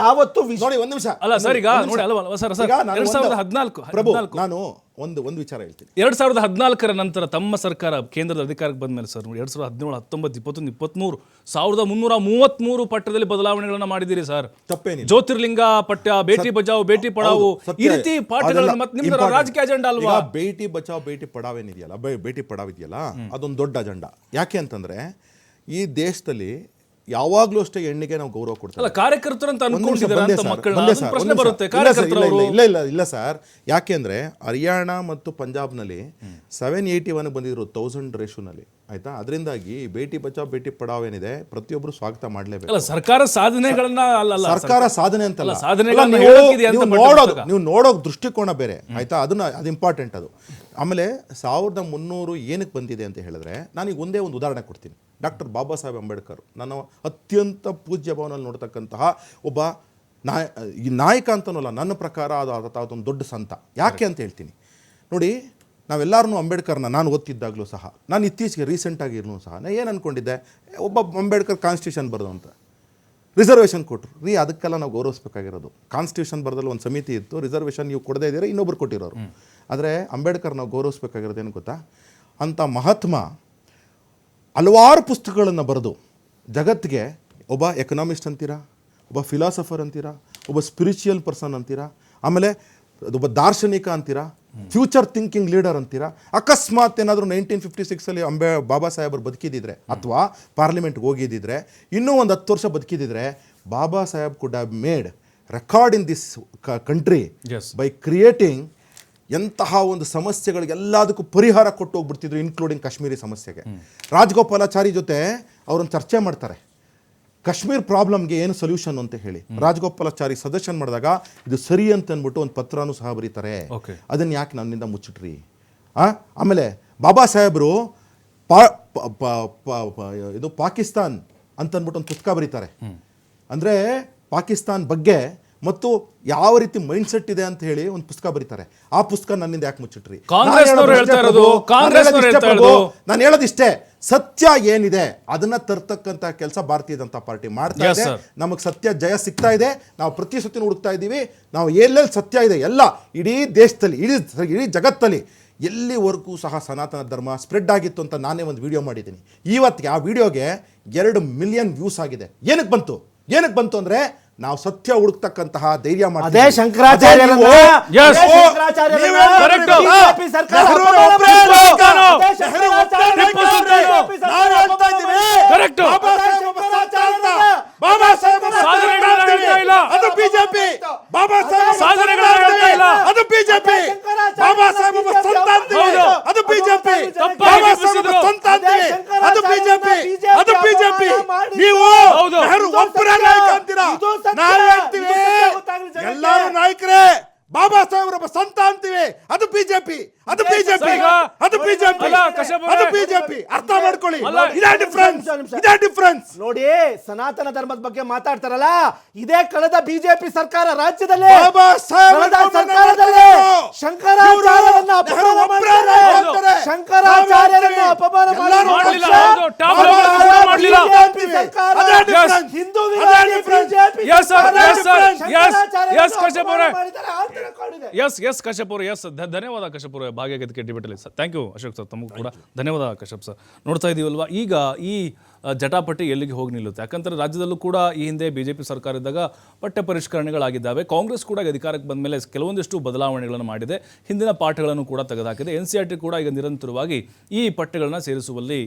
ಯಾವತ್ತು ನೋಡಿ ಒಂದ್ ನಿಮಿಷ ಅಲ್ಲ ಸರ್, ಈಗ ನೋಡಿ ಅಲ್ವಾ ಸರ್, 2014 ಪ್ರಭು, ನಾನು ಒಂದು ವಿಚಾರ ಹೇಳ್ತೀನಿ. 2014 ನಂತರ ತಮ್ಮ ಸರ್ಕಾರ ಕೇಂದ್ರದ ಅಧಿಕಾರಕ್ಕೆ ಬಂದ ಮೇಲೆ ಸರ್, 2017, 19, 21, 23 1333 ಪಠ್ಯದಲ್ಲಿ ಬದಲಾವಣೆಗಳನ್ನ ಮಾಡಿದಿರಿ ಸರ್. ತಪ್ಪೇನಿಲ್ಲ. ಜ್ಯೋತಿರ್ಲಿಂಗ ಪಠ್ಯ, ಬೇಟಿ ಬಚಾವ್ ಬೇಟಿ ಪಡಾವು, ಈ ರೀತಿ ಪಾಠಗಳನ್ನು ಮತ್ತೆ ನಿಮ್ದು ರಾಜಕೀಯ ಅಜೆಂಡಾ ಅಲ್ವಾ? ಬೇಟಿ ಬಚಾವ್ ಬೇಟಿ ಪಡಾವ್ ಏನಿದೆಯಲ್ಲ, ಬೇಟಿ ಪಡಾವ್ ಇದೆಯಲ್ಲ, ಅದೊಂದು ದೊಡ್ಡ ಅಜೆಂಡಾ. ಯಾಕೆ ಅಂತಂದ್ರೆ ಈ ದೇಶದಲ್ಲಿ ಯಾವಾಗ್ಲೂ ಅಷ್ಟೇ ಹೆಣ್ಣಿಗೆ ನಾವು ಗೌರವ ಕೊಡ್ತೀವಿ. ಕಾರ್ಯಕರ್ತರಂತ ಪ್ರಶ್ನೆ ಬರುತ್ತೆ. ಕಾರ್ಯಕರ್ತರು ಇಲ್ಲ ಸರ್. ಯಾಕೆ ಅಂದ್ರೆ ಹರಿಯಾಣ ಮತ್ತು ಪಂಜಾಬ್ನಲ್ಲಿ 781 ಬಂದಿದ್ರು 1000 ರೇಷುನಲ್ಲಿ, ಆಯ್ತಾ? ಅದರಿಂದಾಗಿ ಬೇಟಿ ಬಚಾವ್ ಬೇಟಿ ಪಡಾವ್ ಏನಿದೆ ಪ್ರತಿಯೊಬ್ರು ಸ್ವಾಗತ ಮಾಡಲೇಬೇಕು. ಸರ್ಕಾರ ಸಾಧನೆಗಳನ್ನ ಸರ್ಕಾರ ಸಾಧನೆ ಅಂತಲ್ಲ, ನೀವು ನೋಡೋ ದೃಷ್ಟಿಕೋನ ಬೇರೆ, ಆಯ್ತಾ? ಅದು ಇಂಪಾರ್ಟೆಂಟ್. ಅದು ಆಮೇಲೆ 1300 ಏನಕ್ಕೆ ಬಂದಿದೆ ಅಂತ ಹೇಳಿದ್ರೆ, ನಾನೀಗ ಒಂದೇ ಒಂದು ಉದಾಹರಣೆ ಕೊಡ್ತೀನಿ. ಡಾಕ್ಟರ್ ಬಾಬಾ ಸಾಹೇಬ್ ಅಂಬೇಡ್ಕರ್ ನಾನು ಅತ್ಯಂತ ಪೂಜ್ಯ ಭಾವನಲ್ಲಿ ನೋಡ್ತಕ್ಕಂತಹ ಒಬ್ಬ ನಾಯಕ ಅಂತನಲ್ಲ, ನನ್ನ ಪ್ರಕಾರ ಅದೊಂದು ದೊಡ್ಡ ಸಂತ. ಯಾಕೆ ಅಂತ ಹೇಳ್ತೀನಿ ನೋಡಿ. ನಾವೆಲ್ಲರೂ ಅಂಬೇಡ್ಕರ್ನ ನಾನು ಓದ್ತಿದ್ದಾಗಲೂ ಸಹ, ನಾನು ಇತ್ತೀಚೆಗೆ ರೀಸೆಂಟಾಗಿರ್ನೂ ಸಹ ನಾನು ಏನು ಅಂದ್ಕೊಂಡಿದ್ದೆ, ಒಬ್ಬ ಅಂಬೇಡ್ಕರ್ ಕಾನ್ಸ್ಟಿಟ್ಯೂಷನ್ ಬರೆದು ಅಂತ ರಿಸರ್ವೇಷನ್ ಕೊಟ್ಟರು ರೀ. ಅದಕ್ಕೆಲ್ಲ ನಾವು ಗೌರವಿಸಬೇಕಾಗಿರೋದು. ಕಾನ್ಸ್ಟಿಟ್ಯೂಷನ್ ಬರೆದಲ್ಲಿ ಒಂದು ಸಮಿತಿ ಇತ್ತು, ರಿಸರ್ವೇಷನ್ ನೀವು ಕೊಡದೇ ಇದ್ದೀರಾ, ಇನ್ನೊಬ್ರು ಕೊಟ್ಟಿರೋರು. ಆದರೆ ಅಂಬೇಡ್ಕರ್ ನಾವು ಗೌರವಿಸಬೇಕಾಗಿರೋದು ಏನು ಗೊತ್ತಾ? ಅಂಥ ಮಹಾತ್ಮ ಹಲವಾರು ಪುಸ್ತಕಗಳನ್ನು ಬರೆದು ಜಗತ್ತಿಗೆ ಒಬ್ಬ ಎಕನಾಮಿಸ್ಟ್ ಅಂತೀರಾ, ಒಬ್ಬ ಫಿಲಾಸಫರ್ ಅಂತೀರಾ, ಒಬ್ಬ ಸ್ಪಿರಿಚುವಲ್ ಪರ್ಸನ್ ಅಂತೀರಾ, ಆಮೇಲೆ ಒಬ್ಬ ದಾರ್ಶನಿಕ ಅಂತೀರಾ, ಫ್ಯೂಚರ್ ಥಿಂಕಿಂಗ್ ಲೀಡರ್ ಅಂತೀರಾ. ಅಕಸ್ಮಾತ್ ಏನಾದರೂ 1956 ಬಾಬಾ ಸಾಹೇಬರು ಬದುಕಿದ್ದಿದ್ರೆ ಅಥವಾ ಪಾರ್ಲಿಮೆಂಟ್ಗೆ ಹೋಗಿದ್ದಿದ್ರೆ, ಇನ್ನೂ ಒಂದು 10 ವರ್ಷ ಬದುಕಿದ್ದಿದ್ರೆ, Baba Saheb could have made record in this country by creating ಎಂತಹ ಒಂದು ಸಮಸ್ಯೆಗಳಿಗೆಲ್ಲದಕ್ಕೂ ಪರಿಹಾರ ಕೊಟ್ಟು ಹೋಗ್ಬಿಡ್ತಿದ್ರು, ಇನ್ಕ್ಲೂಡಿಂಗ್ ಕಾಶ್ಮೀರಿ ಸಮಸ್ಯೆಗೆ. ರಾಜಗೋಪಾಲಾಚಾರಿ ಜೊತೆ ಅವರೊಂದು ಚರ್ಚೆ ಮಾಡ್ತಾರೆ, ಕಾಶ್ಮೀರ್ ಪ್ರಾಬ್ಲಮ್ಗೆ ಏನು ಸೊಲ್ಯೂಷನ್ ಅಂತ ಹೇಳಿ. ರಾಜಗೋಪಾಲಾಚಾರಿ ಸಜೆಷನ್ ಮಾಡಿದಾಗ ಇದು ಸರಿ ಅಂತ ಅಂದ್ಬಿಟ್ಟು ಒಂದು ಪತ್ರನೂ ಸಹ ಬರೀತಾರೆ. ಅದನ್ನು ಯಾಕೆ ನನ್ನಿಂದ ಮುಚ್ಚಿಟ್ರಿ? ಆಮೇಲೆ ಬಾಬಾ ಸಾಹೇಬರು ಇದು ಪಾಕಿಸ್ತಾನ್ ಅಂತ ಅಂದ್ಬಿಟ್ಟು ಒಂದು ಪುಸ್ತಕ ಬರೀತಾರೆ. ಅಂದರೆ ಪಾಕಿಸ್ತಾನ್ ಬಗ್ಗೆ ಮತ್ತು ಯಾವ ರೀತಿ ಮೈಂಡ್ ಸೆಟ್ ಇದೆ ಅಂತ ಹೇಳಿ ಒಂದು ಪುಸ್ತಕ ಬರೀತಾರೆ. ಆ ಪುಸ್ತಕ ನನ್ನಿಂದ ಯಾಕೆ ಮುಚ್ಚಿಟ್ರಿ? ನಾನು ಹೇಳೋದಿಷ್ಟೇ, ಸತ್ಯ ಏನಿದೆ ಅದನ್ನ ತರ್ತಕ್ಕಂಥ ಕೆಲಸ ಭಾರತೀಯ ಜನತಾ ಪಾರ್ಟಿ ಮಾಡ್ತಾ ಇದೆ. ನಮಗೆ ಸತ್ಯ ಜಯ ಸಿಗ್ತಾ ಇದೆ. ನಾವು ಪ್ರತಿ ಸತಿ ಹುಡುಕ್ತಾ ಇದ್ದೀವಿ. ನಾವು ಎಲ್ಲೆಲ್ಲಿ ಸತ್ಯ ಇದೆ ಎಲ್ಲ ಇಡೀ ದೇಶದಲ್ಲಿ, ಇಡೀ ಜಗತ್ತಲ್ಲಿ ಎಲ್ಲಿವರೆಗೂ ಸಹ ಸನಾತನ ಧರ್ಮ ಸ್ಪ್ರೆಡ್ ಆಗಿತ್ತು ಅಂತ ನಾನೇ ಒಂದು ವಿಡಿಯೋ ಮಾಡಿದ್ದೀನಿ. ಇವತ್ತಿಗೆ ಆ ವಿಡಿಯೋಗೆ 2 ಮಿಲಿಯನ್ ವ್ಯೂಸ್ ಆಗಿದೆ. ಏನಕ್ಕೆ ಬಂತು ಅಂದ್ರೆ ನಾವು ಸತ್ಯ ಹುಡುಕ್ತಕ್ಕಂತಹ ಧೈರ್ಯ ಮಾಡ್ತೀವಿ. ಅದೇ ಶಂಕರಾಚಾರ್ಯ ಬಾಬಾ ಸಾಹೇಬ್ ಅದು ಬಿಜೆಪಿ. ಬಾಬಾ ಸಾಹೇಬ್ ಅದು ಬಿಜೆಪಿ. ಬಾಬಾ ಸಾಹೇಬ್ ಸಂತ ಅಂತೀವಿ, ಅದು ಬಿಜೆಪಿ. ಬಾಬಾ ಸಾಹೇಬ್ ಸಂತ ಅಂತೀವಿ, ಅದು ಬಿಜೆಪಿ. ಅದು ಬಿಜೆಪಿ. ನೀವು ಒಬ್ಬರ ನಾಯಕ ಅಂತೀರಾ, ನಾವು ಹೇಳ್ತೀವಿ ಎಲ್ಲರೂ ನಾಯಕರೇ. ಬಾಬಾ ಸಾಹೇಬ್ರ ಸಂತ ಅಂತೀವಿ, ಅದು ಬಿಜೆಪಿ. ಅದು ಬಿಜೆಪಿ. ಅದು ಬಿಜೆಪಿ. ಅದು ಬಿಜೆಪಿ. ಅರ್ಥ ಮಾಡ್ಕೊಳ್ಳಿ, ಇದೇ ಡಿಫರೆನ್ಸ್. ನೋಡಿ, ಸನಾತನ ಧರ್ಮದ ಬಗ್ಗೆ ಮಾತಾಡ್ತಾರಲ್ಲ, ಇದೇ ಕಳೆದ ಬಿಜೆಪಿ ಸರ್ಕಾರ ರಾಜ್ಯದಲ್ಲಿ ಬಾಬಾ ಸಾಹೇಬ್ ಕಳೆದ ಅವ್ರನ್ನ ಸರ್ಕಾರದಲ್ಲಿ ನೆನಪಿಸ್ಕೊಂಡು ಶಂಕರಾಚಾರ್ಯರನ್ನ ನೆಹರು ಅಪಮಾನ ಒಬ್ರೇ ಮಾಡಿದ್ದಾರೆ. ಶಂಕರಾಚಾರ್ಯರನ್ನ ಅಪಮಾನ ಎಲ್ಲರೂ ಮಾಡ್ಲಿಲ್ಲ, ಮಾಡಿದ್ದಾರೆ. ಹೌದು, ಟಾಪ್ ಲೆವೆಲ್ ಅಪಮಾನ ಮಾಡ್ಲಿಲ್ಲ. ಬಿಜೆಪಿ ಸರ್ಕಾರ ಅದೇ difference. ಹಿಂದೂ ಅದೇ ವಿರೋಧಿ difference. BJP Yes, sir. ಸರ್ಕಾರ Yes, sir. ಶಂಕರಾಚಾರ್ಯರನ್ನ Yes, ಕಶ್ಯಪ್ ಅವರೇ. ಅಪಮಾನ ಮಾಡಿದ್ದಾರೆ. ಆ ತರ ಕಾಡಿದೆ. ಎಸ್ ಕಶ್ಯಪ್ ಅವರು ಎಸ್ ಧನ್ಯವಾದ ಕಶ್ಯಪ್ ಅವರು ಭಾಗ್ಯಗತಿಕೆ ಡಿಬೇಟಲ್ಲಿ sir. Thank you Ashok sir, ತಮಗೂ ಕೂಡ ಧನ್ಯವಾದ ಕಶ್ಯಪ್ ಸರ್. ನೋಡ್ತಾ ಇದೀವಲ್ವಾ ಈಗ ಈ ಜಟಾಪಟಿ ಎಲ್ಲಿಗೆ ಹೋಗಿ ನಿಲ್ಲುತ್ತೆ. ಯಾಕಂದರೆ ರಾಜ್ಯದಲ್ಲೂ ಕೂಡ ಈ ಹಿಂದೆ ಬಿಜೆಪಿ ಸರ್ಕಾರ ಇದ್ದಾಗ ಪಠ್ಯ ಪರಿಷ್ಕರಣೆಗಳಾಗಿದ್ದಾವೆ. ಕಾಂಗ್ರೆಸ್ ಕೂಡ ಅಧಿಕಾರಕ್ಕೆ ಬಂದ ಮೇಲೆ ಕೆಲವೊಂದಿಷ್ಟು ಬದಲಾವಣೆಗಳನ್ನು ಮಾಡಿದೆ. ಹಿಂದಿನ ಪಾಠಗಳನ್ನು ಕೂಡ ತೆಗೆದುಹಾಕಿದೆ. NCERT ಕೂಡ ಈಗ ನಿರಂತರವಾಗಿ ಈ ಪಠ್ಯಗಳನ್ನು ಸೇರಿಸುವಲ್ಲಿ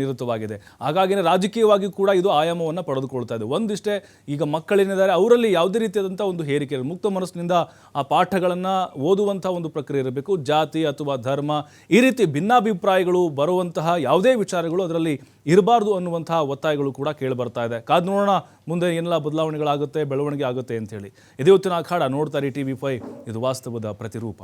ನಿರತವಾಗಿದೆ. ಹಾಗಾಗಿನೇ ರಾಜಕೀಯವಾಗಿ ಕೂಡ ಇದು ಆಯಾಮವನ್ನು ಪಡೆದುಕೊಳ್ತಾ ಇದೆ. ಒಂದಿಷ್ಟೇ ಈಗ ಮಕ್ಕಳೇನಿದ್ದಾರೆ ಅವರಲ್ಲಿ ಯಾವುದೇ ರೀತಿಯಾದಂಥ ಒಂದು ಹೇರಿಕೆ ಮುಕ್ತ ಮನಸ್ಸಿನಿಂದ ಆ ಪಾಠಗಳನ್ನು ಓದುವಂಥ ಒಂದು ಪ್ರಕ್ರಿಯೆ ಇರಬೇಕು. ಜಾತಿ ಅಥವಾ ಧರ್ಮ ಈ ರೀತಿ ಭಿನ್ನಾಭಿಪ್ರಾಯಗಳು ಬರುವಂತಹ ಯಾವುದೇ ವಿಚಾರಗಳು ಅದರಲ್ಲಿ ಇರಬಾರ್ದು ಅನ್ನುವಂತಹ ಒತ್ತಾಯಗಳು ಕೂಡ ಕೇಳಿ ಬರ್ತಾ ಇದೆ. ಕಾದು ನೋಡೋಣ ಮುಂದೆ ಏನೆಲ್ಲ ಬದಲಾವಣೆಗಳಾಗುತ್ತೆ, ಬೆಳವಣಿಗೆ ಆಗುತ್ತೆ ಅಂತ ಹೇಳಿ. ಇದೇ ಹೊತ್ತಿನ ಅಖಾಡ. ನೋಡ್ತಾರೆ TV5, ಇದು ವಾಸ್ತವದ ಪ್ರತಿರೂಪ.